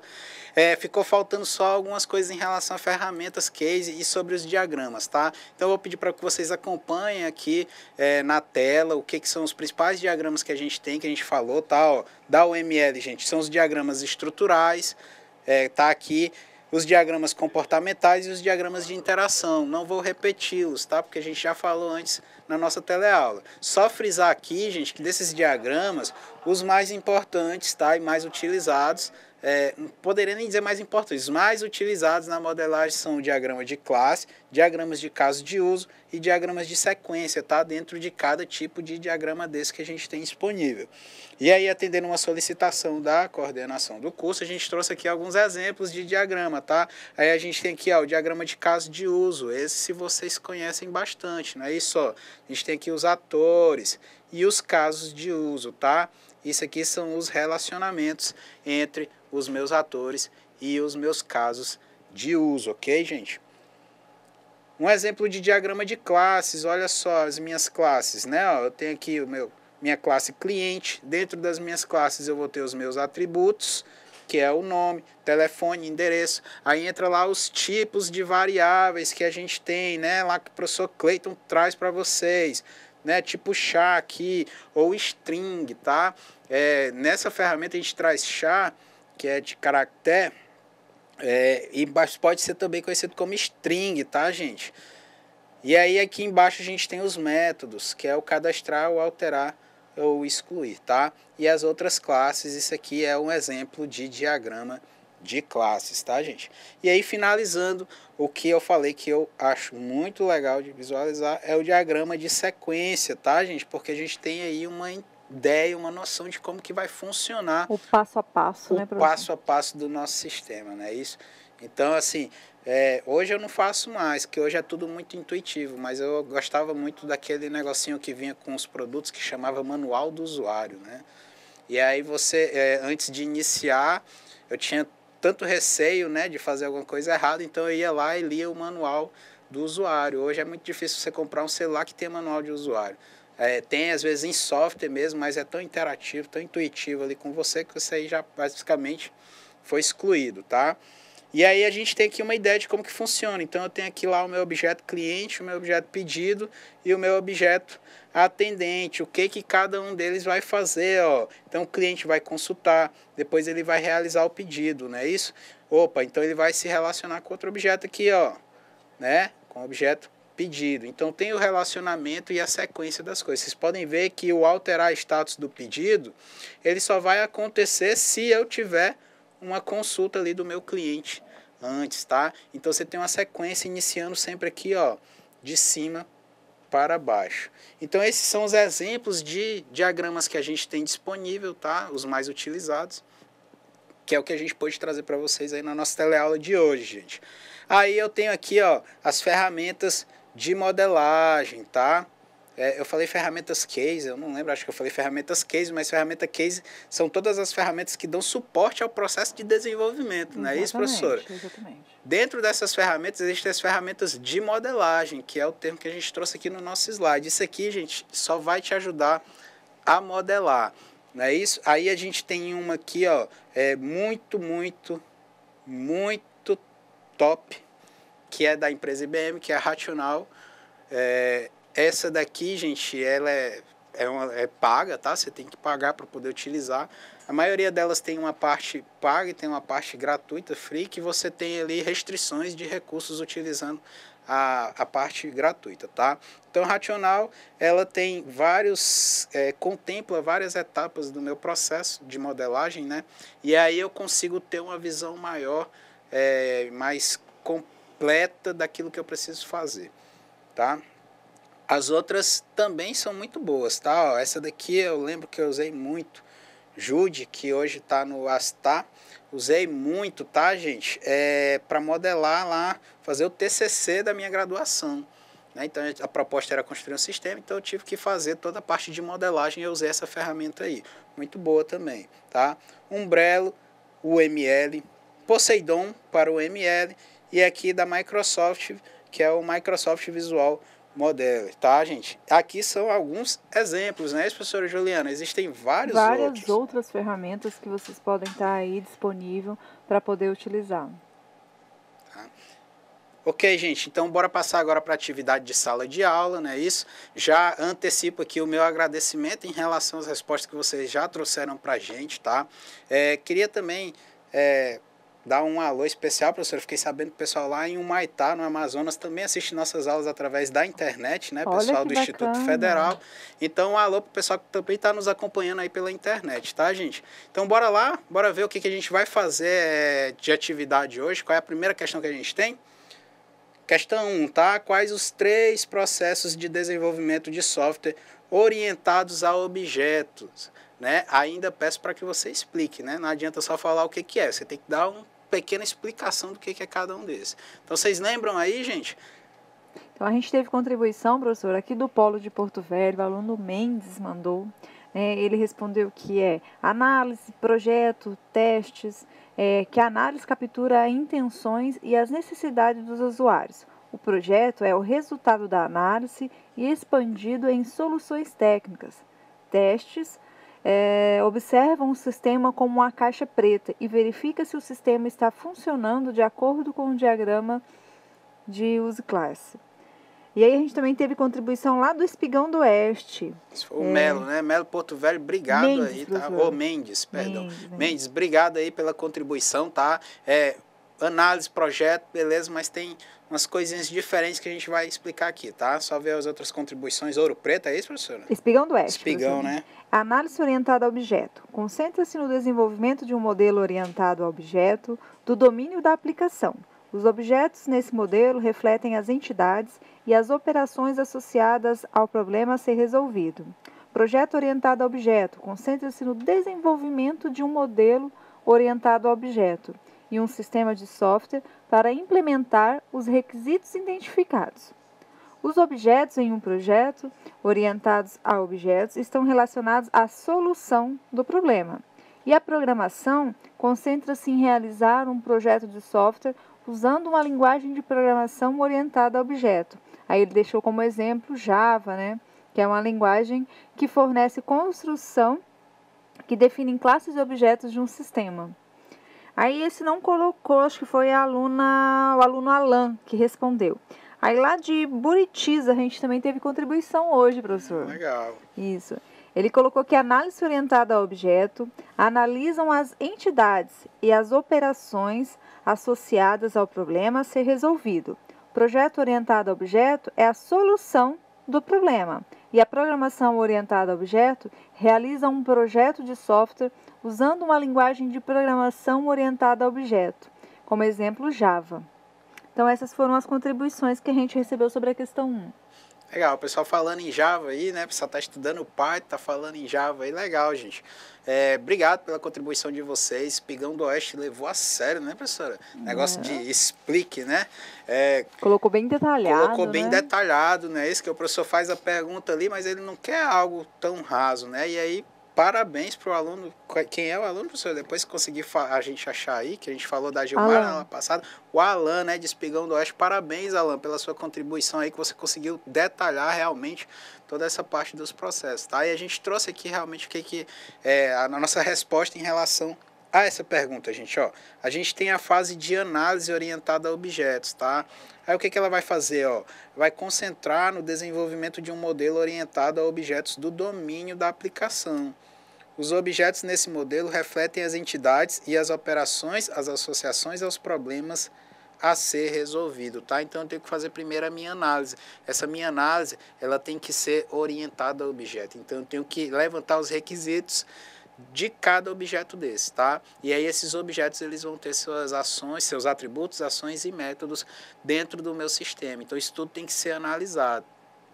Ficou faltando só algumas coisas em relação a ferramentas, case e sobre os diagramas, tá? Então eu vou pedir para que vocês acompanhem aqui na tela o que são os principais diagramas que a gente tem, que a gente falou, tá? Ó, da UML, gente, são os diagramas estruturais, tá aqui. Os diagramas comportamentais e os diagramas de interação. Não vou repeti-los, tá? Porque a gente já falou antes na nossa teleaula. Só frisar aqui, gente, que desses diagramas, os mais importantes, tá? E mais utilizados, não poderia nem dizer mais importantes, os mais utilizados na modelagem são o diagrama de classe, diagramas de caso de uso e diagramas de sequência, tá? Dentro de cada tipo de diagrama desse que a gente tem disponível. E aí, atendendo uma solicitação da coordenação do curso, a gente trouxe aqui alguns exemplos de diagrama, tá? Aí a gente tem aqui, ó, o diagrama de caso de uso, esse se vocês conhecem bastante, não é isso? Ó, a gente tem aqui os atores e os casos de uso, tá? Isso aqui são os relacionamentos entre os meus atores e os meus casos de uso, ok, gente? Um exemplo de diagrama de classes, olha só as minhas classes, né? Ó, eu tenho aqui minha classe cliente, dentro das minhas classes eu vou ter os meus atributos, que é o nome, telefone, endereço, aí entra lá os tipos de variáveis que a gente tem, né? Lá que o professor Clayton traz para vocês, né? Tipo char aqui, ou string, tá? Nessa ferramenta a gente traz char, que é de caractere, e pode ser também conhecido como string, tá, gente? E aí aqui embaixo a gente tem os métodos, que é o cadastrar, o alterar ou excluir, tá? E as outras classes, isso aqui é um exemplo de diagrama de classes, tá, gente? E aí, finalizando, o que eu falei que eu acho muito legal de visualizar é o diagrama de sequência, tá, gente? Porque a gente tem aí uma ideia, uma noção de como que vai funcionar o passo a passo, né, professor? O passo a passo do nosso sistema, né? Isso. Então, assim, hoje eu não faço mais, que hoje é tudo muito intuitivo, mas eu gostava muito daquele negocinho que vinha com os produtos que chamava manual do usuário, né? E aí você, antes de iniciar, eu tinha tanto receio, né, de fazer alguma coisa errada, então eu ia lá e lia o manual do usuário. Hoje é muito difícil você comprar um celular que tem manual de usuário. Tem às vezes em software mesmo, mas é tão interativo, tão intuitivo ali com você que você aí já basicamente foi excluído, tá? E aí a gente tem aqui uma ideia de como que funciona. Então eu tenho aqui lá o meu objeto cliente, o meu objeto pedido e o meu objeto atendente. O que cada um deles vai fazer, ó. Então o cliente vai consultar, depois ele vai realizar o pedido, não é isso? Opa, então ele vai se relacionar com outro objeto aqui, ó, né? Com o objeto pedido. Então tem o relacionamento e a sequência das coisas. Vocês podem ver que o alterar status do pedido, ele só vai acontecer se eu tiver uma consulta ali do meu cliente antes, tá? Então você tem uma sequência iniciando sempre aqui, ó, de cima para baixo. Então, esses são os exemplos de diagramas que a gente tem disponível, tá? Os mais utilizados, que é o que a gente pôde trazer para vocês aí na nossa teleaula de hoje, gente. Aí eu tenho aqui, ó, as ferramentas de modelagem, tá? Eu falei ferramentas case, eu não lembro, acho que eu falei ferramentas case, mas ferramenta case são todas as ferramentas que dão suporte ao processo de desenvolvimento, não é isso, professora? Exatamente. Dentro dessas ferramentas, existem as ferramentas de modelagem, que é o termo que a gente trouxe aqui no nosso slide. Isso aqui, gente, só vai te ajudar a modelar, não é isso? Aí a gente tem uma aqui, ó, muito top, que é da empresa IBM, que é a Rational. Essa daqui, gente, ela é paga, tá? Você tem que pagar para poder utilizar. A maioria delas tem uma parte paga e tem uma parte gratuita, free, que você tem ali restrições de recursos utilizando a parte gratuita, tá? Então, a Rational, ela tem contempla várias etapas do meu processo de modelagem, né? E aí eu consigo ter uma visão maior, mais completa daquilo que eu preciso fazer, tá? As outras também são muito boas, tá? Ó, essa daqui eu lembro que eu usei muito. Jude, que hoje está no Astar. Usei muito, tá, gente? Para modelar lá, fazer o TCC da minha graduação. Né? Então, a proposta era construir um sistema, então eu tive que fazer toda a parte de modelagem e eu usei essa ferramenta aí. Muito boa também, tá? Umbrello, UML, Poseidon para o ML e aqui da Microsoft, que é o Microsoft Visual Modeler, tá, gente? Aqui são alguns exemplos, né, professora Juliana? Existem várias outras ferramentas que vocês podem estar aí disponível para poder utilizar. Tá. Ok, gente, então bora passar agora para a atividade de sala de aula, né? Isso. Já antecipo aqui o meu agradecimento em relação às respostas que vocês já trouxeram para a gente, tá? Queria também dar um alô especial, professor. Fiquei sabendo que o pessoal lá em Humaitá, no Amazonas, também assiste nossas aulas através da internet, né? Pessoal do Instituto Federal. Então, um alô para o pessoal que também está nos acompanhando aí pela internet, tá, gente? Então, bora lá, bora ver o que a gente vai fazer de atividade hoje. Qual é a primeira questão que a gente tem? Questão 1, tá? Quais os 3 processos de desenvolvimento de software orientados a objetos? Né? Ainda peço para que você explique, né? Não adianta só falar o que é, você tem que dar uma pequena explicação do que é cada um desses. Então, vocês lembram aí, gente? Então, a gente teve contribuição, professor, aqui do Polo de Porto Velho, o aluno Mendes mandou, né? Ele respondeu que é análise, projeto, testes, que a análise captura intenções e as necessidades dos usuários. O projeto é o resultado da análise e expandido em soluções técnicas. Testes observam o sistema como uma caixa preta e verifica se o sistema está funcionando de acordo com o diagrama de use classe. E aí a gente também teve contribuição lá do Espigão do Oeste. Isso foi o Melo, né? Melo Porto Velho, obrigado Mendes, aí, tá? professor. Mendes, perdão. Mendes, obrigado aí pela contribuição, tá? Análise, projeto, beleza, mas tem umas coisinhas diferentes que a gente vai explicar aqui, tá? Só ver as outras contribuições. Ouro Preto, é isso, professora? Espigão do Oeste. Espigão, professor. né? Análise orientada a objeto. Concentra-se no desenvolvimento de um modelo orientado a objeto do domínio da aplicação. Os objetos nesse modelo refletem as entidades e as operações associadas ao problema a ser resolvido. Projeto orientado a objeto. Concentra-se no desenvolvimento de um modelo orientado a objeto e um sistema de software para implementar os requisitos identificados. Os objetos em um projeto orientados a objetos estão relacionados à solução do problema. E a programação concentra-se em realizar um projeto de software usando uma linguagem de programação orientada a objeto. Aí ele deixou como exemplo Java, né? Que é uma linguagem que fornece construção que define classes e objetos de um sistema. Aí esse não colocou, acho que foi o aluno Alan que respondeu. Aí lá de Buritiza a gente também teve contribuição hoje, professor. Legal. Isso. Ele colocou que a análise orientada a objeto analisam as entidades e as operações associadas ao problema a ser resolvido. Projeto orientado a objeto é a solução do problema. E a programação orientada a objeto realiza um projeto de software usando uma linguagem de programação orientada a objeto, como exemplo Java. Então, essas foram as contribuições que a gente recebeu sobre a questão 1. Legal, o pessoal falando em Java aí, né? O pessoal está estudando Python, está falando em Java aí. Legal, gente. Obrigado pela contribuição de vocês. Pigão do Oeste levou a sério, né, professora? Negócio de explique, né? Colocou bem detalhado, Colocou bem né? detalhado, né? Isso que o professor faz a pergunta ali, mas ele não quer algo tão raso, né? E aí, parabéns para o aluno. Quem é o aluno, professor? Depois que conseguir a gente achar aí, que a gente falou da Gilmar na aula passada, o Alan, né, de Espigão do Oeste. Parabéns, Alan, pela sua contribuição aí, que você conseguiu detalhar realmente toda essa parte dos processos, tá? E a gente trouxe aqui realmente o que é a nossa resposta em relação a essa pergunta, gente, ó. A gente tem a fase de análise orientada a objetos, tá? Aí o que ela vai fazer, ó? Vai concentrar no desenvolvimento de um modelo orientado a objetos do domínio da aplicação. Os objetos nesse modelo refletem as entidades e as operações, as associações aos problemas a ser resolvido, tá? Então eu tenho que fazer primeiro a minha análise. Essa minha análise, ela tem que ser orientada ao objeto. Então eu tenho que levantar os requisitos de cada objeto desse, tá? E aí esses objetos, eles vão ter suas ações, seus atributos, ações e métodos dentro do meu sistema. Então isso tudo tem que ser analisado,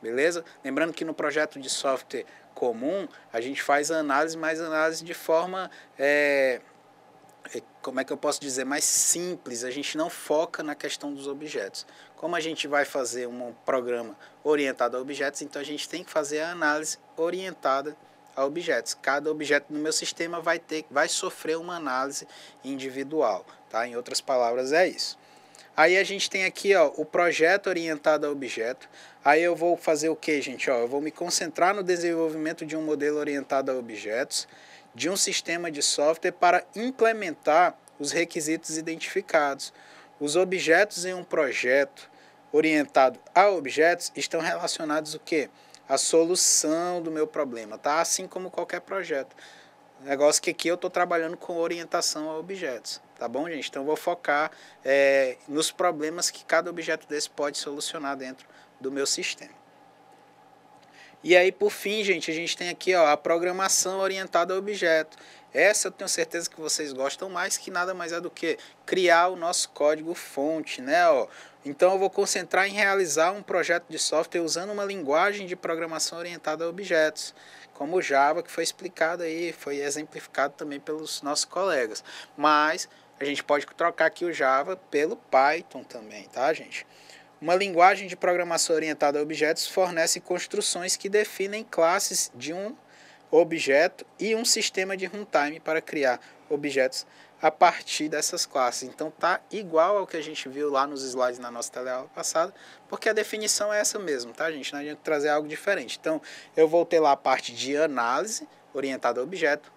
beleza? Lembrando que no projeto de software comum, a gente faz a análise, mas análise de forma, como é que eu posso dizer, mais simples. A gente não foca na questão dos objetos. Como a gente vai fazer um programa orientado a objetos, então a gente tem que fazer a análise orientada a objetos. Cada objeto no meu sistema vai sofrer uma análise individual, tá? Em outras palavras, é isso. Aí a gente tem aqui, ó, o projeto orientado a objeto. Aí eu vou fazer o que, gente? Ó, eu vou me concentrar no desenvolvimento de um modelo orientado a objetos, de um sistema de software para implementar os requisitos identificados. Os objetos em um projeto orientado a objetos estão relacionados o quê? A solução do meu problema, tá? Assim como qualquer projeto. Negócio que aqui eu estou trabalhando com orientação a objetos, tá bom, gente? Então eu vou focar nos problemas que cada objeto desse pode solucionar dentro do meu sistema. E aí, por fim, gente, a gente tem aqui, ó, a programação orientada a objeto. Essa eu tenho certeza que vocês gostam mais, que nada mais é do que criar o nosso código fonte, né? Ó. Então eu vou concentrar em realizar um projeto de software usando uma linguagem de programação orientada a objetos, como o Java, que foi explicado aí, foi exemplificado também pelos nossos colegas. Mas a gente pode trocar aqui o Java pelo Python também, tá, gente? Uma linguagem de programação orientada a objetos fornece construções que definem classes de um objeto e um sistema de runtime para criar objetos a partir dessas classes. Então tá igual ao que a gente viu lá nos slides na nossa teleaula passada, porque a definição é essa mesmo, tá, gente? Não adianta trazer algo diferente. Então eu vou ter lá a parte de análise orientada a objeto,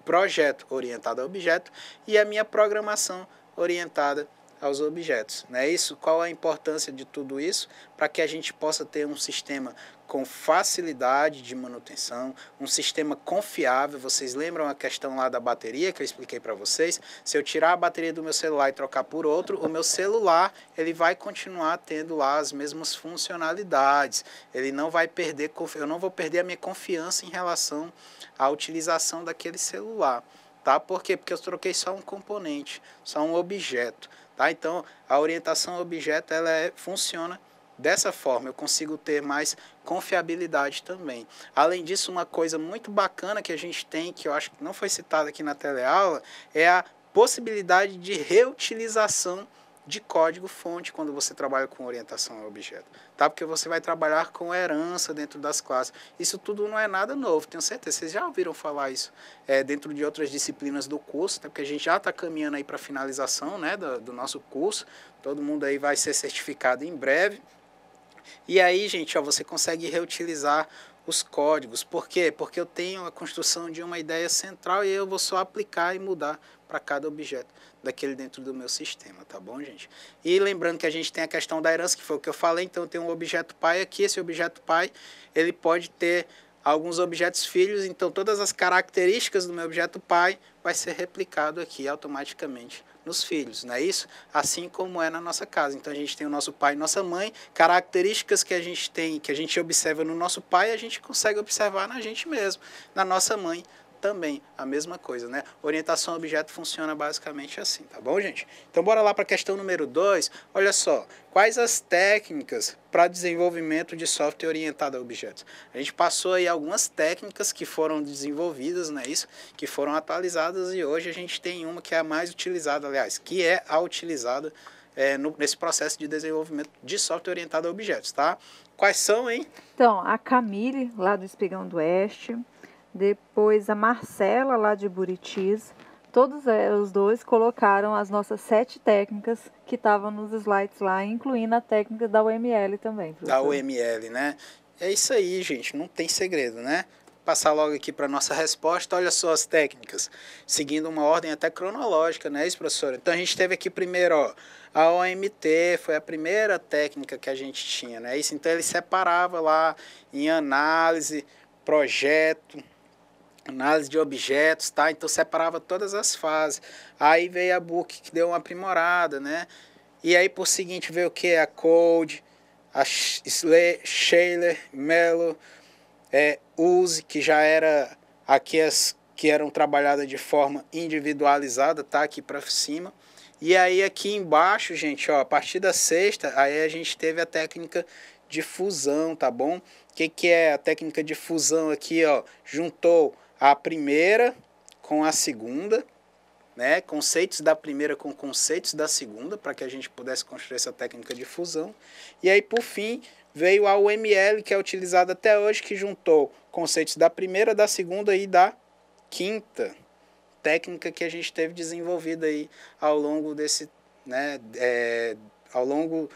projeto orientado a objeto e a minha programação orientada aos objetos, não é isso? Qual a importância de tudo isso? Para que a gente possa ter um sistema com facilidade de manutenção, um sistema confiável. Vocês lembram a questão lá da bateria que eu expliquei para vocês? Se eu tirar a bateria do meu celular e trocar por outro, o meu celular ele vai continuar tendo lá as mesmas funcionalidades. Ele não vai perder, eu não vou perder a minha confiança em relação à utilização daquele celular, tá? Por quê? Porque eu troquei só um componente, só um objeto. Tá? Então, a orientação ao objeto funciona dessa forma, eu consigo ter mais confiabilidade também. Além disso, uma coisa muito bacana que a gente tem, que eu acho que não foi citada aqui na teleaula, é a possibilidade de reutilização de código-fonte quando você trabalha com orientação ao objeto, tá? Porque você vai trabalhar com herança dentro das classes. Isso tudo não é nada novo, tenho certeza. Vocês já ouviram falar isso dentro de outras disciplinas do curso, né? Porque a gente já está caminhando aí para a finalização, né, do nosso curso. Todo mundo aí vai ser certificado em breve. E aí, gente, ó, você consegue reutilizar os códigos. Por quê? Porque eu tenho a construção de uma ideia central e eu vou só aplicar e mudar para cada objeto daquele dentro do meu sistema, tá bom, gente? E lembrando que a gente tem a questão da herança, que foi o que eu falei, então eu tenho um objeto pai aqui, esse objeto pai, ele pode ter alguns objetos filhos, então todas as características do meu objeto pai vai ser replicado aqui automaticamente nos filhos, não é isso? Assim como é na nossa casa. Então a gente tem o nosso pai e nossa mãe, características que a gente tem, que a gente observa no nosso pai, a gente consegue observar na gente mesmo, na nossa mãe também a mesma coisa, né? Orientação a objeto funciona basicamente assim, tá bom, gente? Então, bora lá para a questão número 2. Olha só, quais as técnicas para desenvolvimento de software orientado a objetos? A gente passou aí algumas técnicas que foram desenvolvidas, né? Isso, que foram atualizadas e hoje a gente tem uma que é a mais utilizada, aliás, que é a utilizada nesse processo de desenvolvimento de software orientado a objetos, tá? Quais são, hein? Então, a Camille, lá do Espigão do Oeste, depois a Marcela, lá de Buritis, todos os dois colocaram as nossas 7 técnicas que estavam nos slides lá, incluindo a técnica da UML também, professor. Da UML, né? É isso aí, gente, não tem segredo, né? Passar logo aqui para a nossa resposta, olha só as técnicas, seguindo uma ordem até cronológica, não é isso, professor? Então, a gente teve aqui primeiro, ó, a OMT, foi a primeira técnica que a gente tinha, não é isso? Então, ele separava lá em análise, projeto, análise de objetos, tá? Então, separava todas as fases. Aí veio a Book, que deu uma aprimorada, né? E aí, por seguinte, veio o que? A Code, a Shaler, Melo, Use, que já era aqui as que eram trabalhadas de forma individualizada, tá? Aqui para cima. E aí aqui embaixo, gente, ó, a partir da sexta, aí a gente teve a técnica de fusão, tá bom? O que é a técnica de fusão aqui, ó? Juntou a primeira com a segunda, né? Conceitos da primeira com conceitos da segunda, para que a gente pudesse construir essa técnica de fusão. E aí, por fim, veio a UML, que é utilizada até hoje, que juntou conceitos da primeira, da segunda e da quinta técnica que a gente teve desenvolvida aí ao longo desse, né, ao longo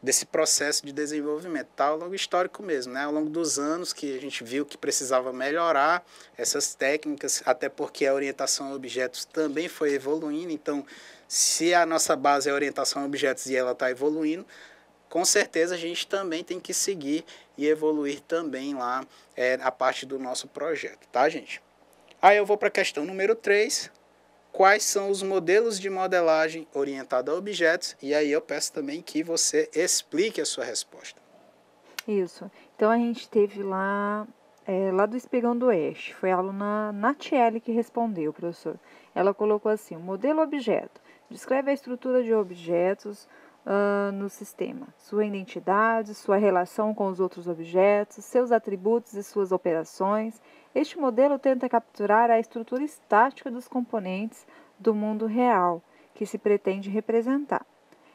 desse processo de desenvolvimento, tá? Ao longo histórico mesmo, né? Ao longo dos anos que a gente viu que precisava melhorar essas técnicas, até porque a orientação a objetos também foi evoluindo, então se a nossa base é orientação a objetos e ela está evoluindo, com certeza a gente também tem que seguir e evoluir também lá a parte do nosso projeto, tá, gente? Aí eu vou para a questão número 3. Quais são os modelos de modelagem orientada a objetos? E aí eu peço também que você explique a sua resposta. Isso. Então, a gente teve lá do Espigão do Oeste. Foi a aluna Natiele que respondeu, professor. Ela colocou assim, o modelo objeto. Descreve a estrutura de objetos no sistema. Sua identidade, sua relação com os outros objetos, seus atributos e suas operações. Este modelo tenta capturar a estrutura estática dos componentes do mundo real, que se pretende representar.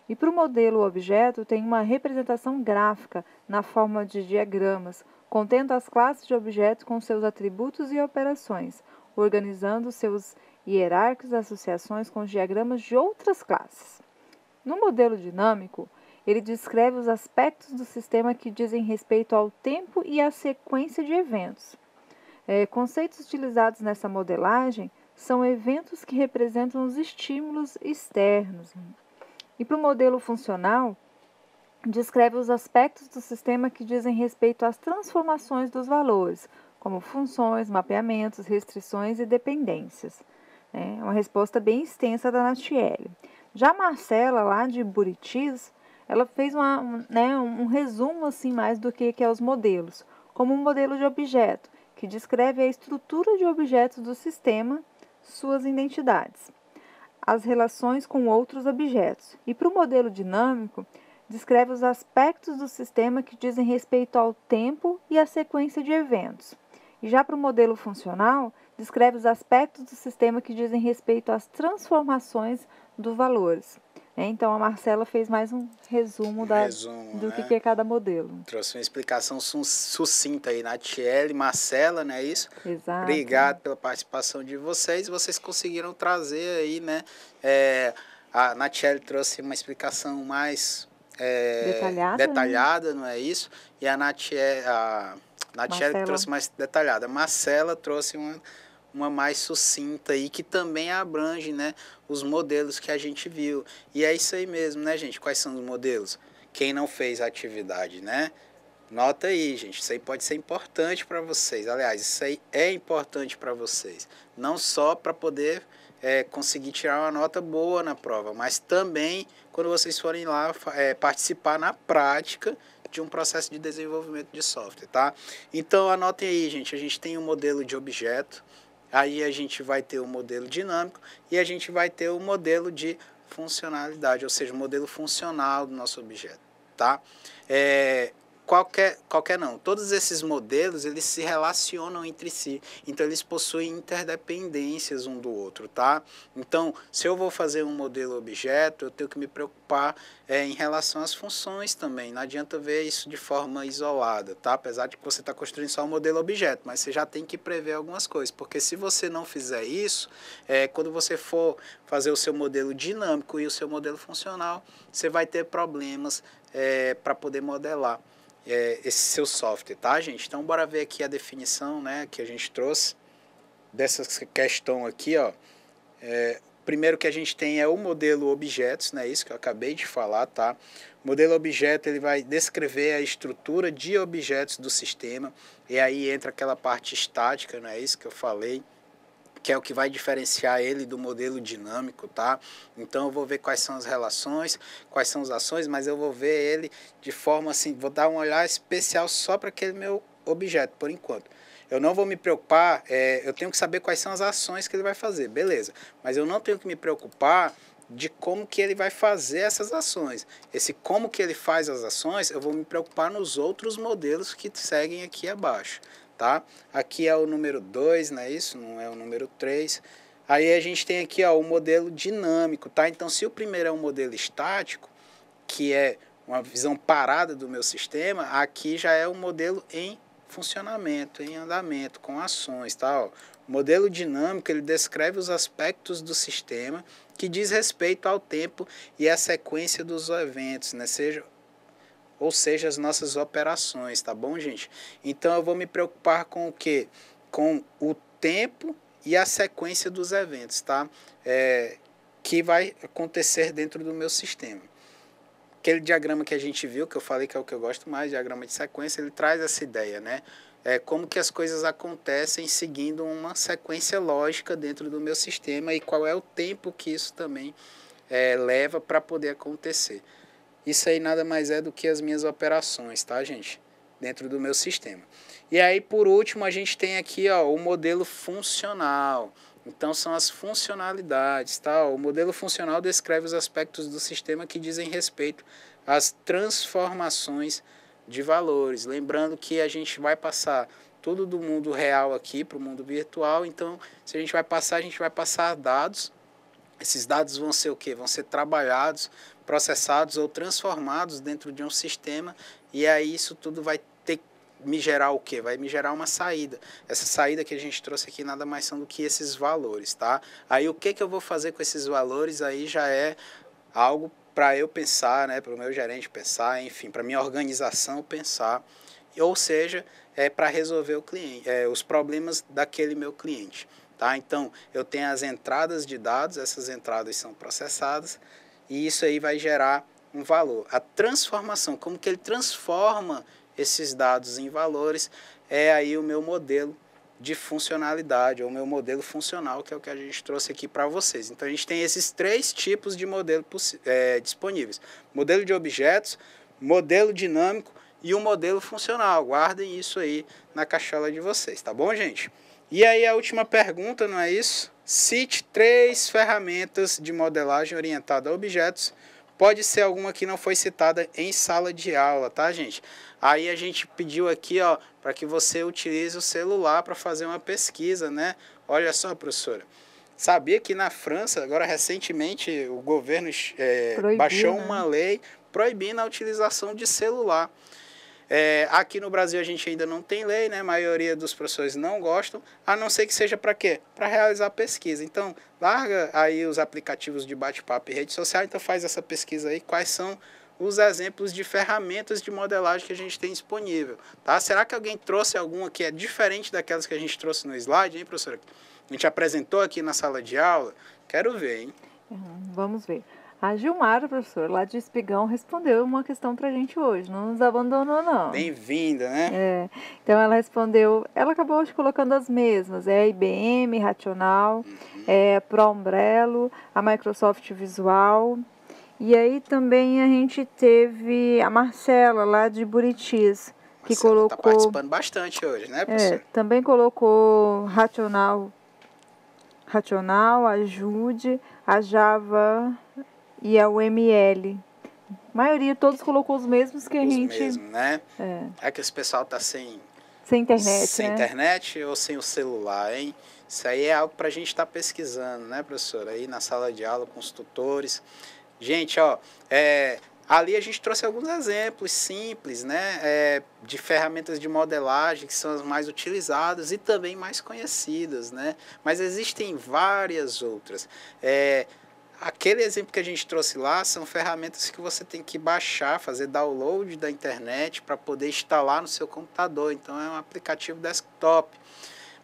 E para o modelo objeto tem uma representação gráfica na forma de diagramas, contendo as classes de objetos com seus atributos e operações, organizando seus hierárquicos associações com os diagramas de outras classes. No modelo dinâmico, ele descreve os aspectos do sistema que dizem respeito ao tempo e à sequência de eventos. Conceitos utilizados nessa modelagem são eventos que representam os estímulos externos. E para o modelo funcional, descreve os aspectos do sistema que dizem respeito às transformações dos valores, como funções, mapeamentos, restrições e dependências. É uma resposta bem extensa da Natiele. Já a Marcela, lá de Buritis, ela fez um resumo assim mais do que é os modelos, como um modelo de objeto, que descreve a estrutura de objetos do sistema, suas identidades, as relações com outros objetos. E para o modelo dinâmico, descreve os aspectos do sistema que dizem respeito ao tempo e à sequência de eventos. E já para o modelo funcional, descreve os aspectos do sistema que dizem respeito às transformações dos valores. Então, a Marcela fez mais um resumo do que é cada modelo. Trouxe uma explicação sucinta aí, Natiele, Marcela, não é isso? Exato. Obrigado pela participação de vocês. Vocês conseguiram trazer aí, né? A Natiele trouxe uma explicação mais detalhada, né? Não é isso? E a Natiele trouxe mais detalhada. A Marcela trouxe uma mais sucinta aí, que também abrange, né, os modelos que a gente viu. E é isso aí mesmo, né, gente? Quais são os modelos? Quem não fez a atividade, né? Nota aí, gente. Isso aí pode ser importante para vocês. Aliás, isso aí é importante para vocês. Não só para poder conseguir tirar uma nota boa na prova, mas também quando vocês forem lá participar na prática de um processo de desenvolvimento de software, tá? Então, anotem aí, gente. A gente tem um modelo de objeto, Aí a gente vai ter o modelo dinâmico e a gente vai ter o modelo de funcionalidade, ou seja, o modelo funcional do nosso objeto, tá? Qualquer não. Todos esses modelos, eles se relacionam entre si. Então, eles possuem interdependências um do outro, tá? Então, se eu vou fazer um modelo objeto, eu tenho que me preocupar em relação às funções também. Não adianta ver isso de forma isolada, tá? Apesar de que você está construindo só um modelo objeto, mas você já tem que prever algumas coisas. Porque se você não fizer isso, quando você for fazer o seu modelo dinâmico e o seu modelo funcional, você vai ter problemas para poder modelar esse seu software, tá, gente? Então, bora ver aqui a definição, né, que a gente trouxe dessa questão aqui, ó. Primeiro que a gente tem é o modelo objetos, né, isso que eu acabei de falar, tá? O modelo objeto, ele vai descrever a estrutura de objetos do sistema, e aí entra aquela parte estática, né, isso que eu falei, que é o que vai diferenciar ele do modelo dinâmico, tá? Então, eu vou ver quais são as relações, quais são as ações, mas eu vou ver ele de forma assim, vou dar um olhar especial só para aquele meu objeto, por enquanto. Eu não vou me preocupar, eu tenho que saber quais são as ações que ele vai fazer, beleza. Mas eu não tenho que me preocupar de como que ele vai fazer essas ações. Esse como que ele faz as ações, eu vou me preocupar nos outros modelos que seguem aqui abaixo. Tá? Aqui é o número 2, não é isso? Não é o número 3. Aí a gente tem aqui ó, o modelo dinâmico. Tá? Então, se o primeiro é um modelo estático, que é uma visão parada do meu sistema, aqui já é um modelo em funcionamento, em andamento, com ações. Tá? Ó, o modelo dinâmico ele descreve os aspectos do sistema que diz respeito ao tempo e à sequência dos eventos, né? Ou seja, as nossas operações, tá bom, gente? Então, eu vou me preocupar com o quê? Com o tempo e a sequência dos eventos, tá? Que vai acontecer dentro do meu sistema. Aquele diagrama que a gente viu, que eu falei que é o que eu gosto mais, diagrama de sequência, ele traz essa ideia, né? Como que as coisas acontecem seguindo uma sequência lógica dentro do meu sistema e qual é o tempo que isso também leva para poder acontecer. Isso aí nada mais é do que as minhas operações, tá, gente? Dentro do meu sistema. E aí, por último, a gente tem aqui ó, o modelo funcional. Então, são as funcionalidades, tá? O modelo funcional descreve os aspectos do sistema que dizem respeito às transformações de valores. Lembrando que a gente vai passar tudo do mundo real aqui para o mundo virtual. Então, se a gente vai passar dados. Esses dados vão ser o quê? Vão ser trabalhados, processados ou transformados dentro de um sistema e aí isso tudo vai ter me gerar o quê? Vai me gerar uma saída. Essa saída que a gente trouxe aqui nada mais são do que esses valores, tá? Aí o que eu vou fazer com esses valores aí já é algo para eu pensar, né? Para o meu gerente pensar, enfim, para a minha organização pensar, ou seja, para resolver os problemas daquele meu cliente. Tá? Então, eu tenho as entradas de dados, essas entradas são processadas e isso aí vai gerar um valor. A transformação, como que ele transforma esses dados em valores, é aí o meu modelo de funcionalidade, ou o meu modelo funcional, que é o que a gente trouxe aqui para vocês. Então, a gente tem esses 3 tipos de modelo disponíveis. Modelo de objetos, modelo dinâmico e o modelo funcional. Guardem isso aí na cachola de vocês, tá bom, gente? E aí a última pergunta, não é isso? Cite 3 ferramentas de modelagem orientada a objetos. Pode ser alguma que não foi citada em sala de aula, tá, gente? Aí a gente pediu aqui, ó, para que você utilize o celular para fazer uma pesquisa, né? Olha só, professora. Sabia que na França, agora recentemente, o governo baixou uma lei proibindo a utilização de celular. Aqui no Brasil a gente ainda não tem lei, né? A maioria dos professores não gostam, a não ser que seja para quê? Para realizar pesquisa. Então, larga aí os aplicativos de bate-papo e rede social, então faz essa pesquisa aí, quais são os exemplos de ferramentas de modelagem que a gente tem disponível, tá? Será que alguém trouxe alguma que é diferente daquelas que a gente trouxe no slide, hein, professora? A gente apresentou aqui na sala de aula? Quero ver, hein? Vamos ver. A Gilmara, professor, lá de Espigão, respondeu uma questão para a gente hoje. Não nos abandonou, não. Bem-vinda, né? Então, ela respondeu... Ela acabou hoje colocando as mesmas. É a IBM, Rational, a Pro Umbrello, a Microsoft Visual. E aí também a gente teve a Marcela, lá de Buritis, que colocou... Está participando bastante hoje, né, professor? Também colocou Rational Rational, a Jude, a Java e a UML. A maioria, todos colocou os mesmos que a gente... mesmo, né? É que esse pessoal tá sem internet, sem né? internet ou sem o celular, hein? Isso aí é algo para a gente estar pesquisando, né, professora? Aí na sala de aula com os tutores. Gente, ó, ali a gente trouxe alguns exemplos simples, né, de ferramentas de modelagem que são as mais utilizadas e também mais conhecidas, né? Mas existem várias outras. Aquele exemplo que a gente trouxe lá são ferramentas que você tem que baixar, fazer download da internet para poder instalar no seu computador. Então, é um aplicativo desktop.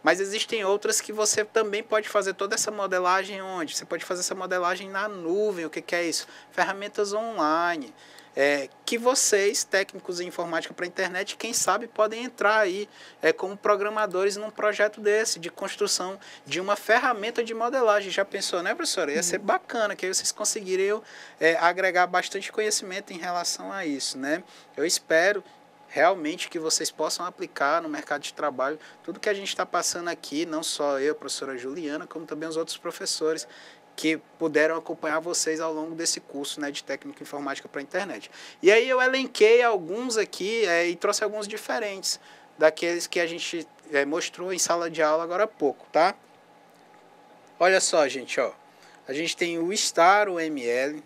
Mas existem outras que você também pode fazer toda essa modelagem onde? Você pode fazer essa modelagem na nuvem. O que é isso? Ferramentas online. Que vocês, técnicos em informática para a internet, quem sabe podem entrar aí como programadores num projeto desse, de construção de uma ferramenta de modelagem. Já pensou, né, professora? Ia ser bacana, que aí vocês conseguiriam agregar bastante conhecimento em relação a isso, né? Eu espero realmente que vocês possam aplicar no mercado de trabalho tudo que a gente está passando aqui, não só eu, a professora Juliana, como também os outros professores que puderam acompanhar vocês ao longo desse curso, né, de técnica informática para a internet. E aí eu elenquei alguns aqui e trouxe alguns diferentes daqueles que a gente mostrou em sala de aula agora há pouco, tá? Olha só, gente, ó. A gente tem o Star, o ML,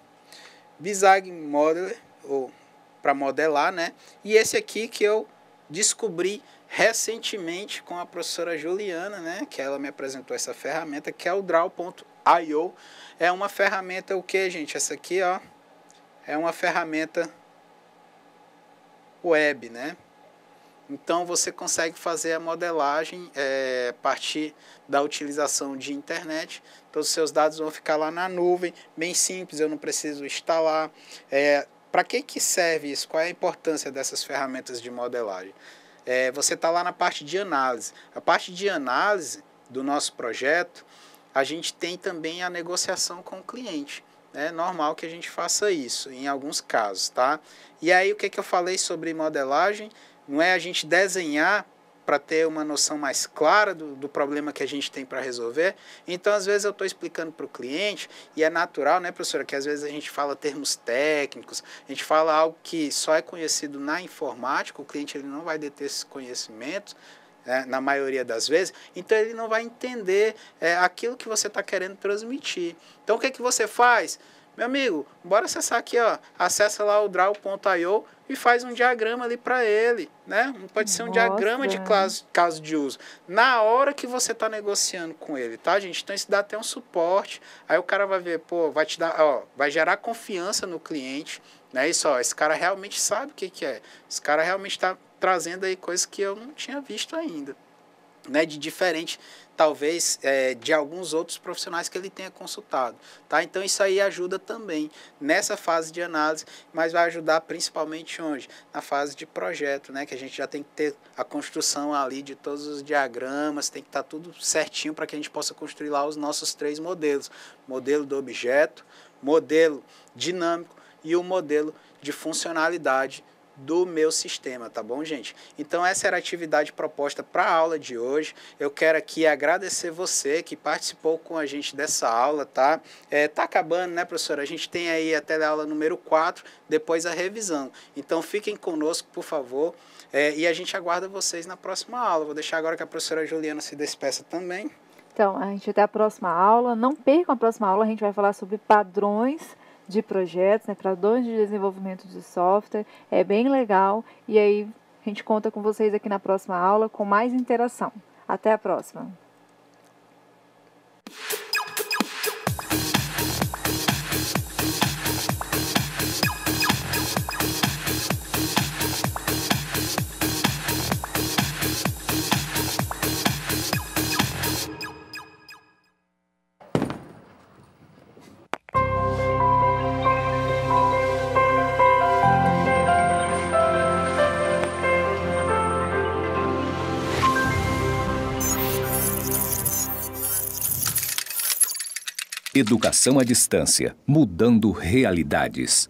Visage Modeler, ou para modelar, né? E esse aqui que eu descobri recentemente com a professora Juliana, né? Que ela me apresentou essa ferramenta, que é o Draw.io. É uma ferramenta, o que, gente? Essa aqui, ó, é uma ferramenta web, né? Então, você consegue fazer a modelagem a partir da utilização de internet. Todos os seus dados vão ficar lá na nuvem, bem simples, eu não preciso instalar. Para que serve isso? Qual é a importância dessas ferramentas de modelagem? Você está lá na parte de análise. A parte de análise do nosso projeto, a gente tem também a negociação com o cliente. É normal que a gente faça isso, em alguns casos, tá? E aí, o que eu falei sobre modelagem? Não é a gente desenhar para ter uma noção mais clara do problema que a gente tem para resolver. Então, às vezes, eu estou explicando para o cliente, e é natural, né, professora, que às vezes a gente fala termos técnicos, a gente fala algo que só é conhecido na informática, o cliente ele não vai deter esse conhecimento, na maioria das vezes, então ele não vai entender aquilo que você está querendo transmitir. Então, o que você faz? Meu amigo, bora acessar aqui, ó, acessa lá o Draw.io e faz um diagrama ali para ele, né? Pode ser um diagrama de caso de uso. Na hora que você está negociando com ele, tá, gente? Então, isso dá até um suporte. Aí o cara vai ver, pô, vai te dar, ó, vai gerar confiança no cliente, né? Isso, ó, esse cara realmente sabe o que é. Esse cara realmente está trazendo aí coisas que eu não tinha visto ainda, né? De diferente, talvez, de alguns outros profissionais que ele tenha consultado, tá? Então, isso aí ajuda também nessa fase de análise, mas vai ajudar principalmente onde? Na fase de projeto, né? Que a gente já tem que ter a construção ali de todos os diagramas, tem que estar tudo certinho para que a gente possa construir lá os nossos 3 modelos. Modelo do objeto, modelo dinâmico e o modelo de funcionalidade do meu sistema, tá bom, gente? Então, essa era a atividade proposta para a aula de hoje. Eu quero aqui agradecer você que participou com a gente dessa aula, tá? Tá acabando, né, professora? A gente tem aí até a aula número 4, depois a revisão. Então, fiquem conosco, por favor, e a gente aguarda vocês na próxima aula. Vou deixar agora que a professora Juliana se despeça também. Então, a gente até a próxima aula. Não percam a próxima aula, a gente vai falar sobre padrões de projetos, né, padrões de desenvolvimento de software. É bem legal. E aí, a gente conta com vocês aqui na próxima aula com mais interação. Até a próxima. Educação à distância, mudando realidades.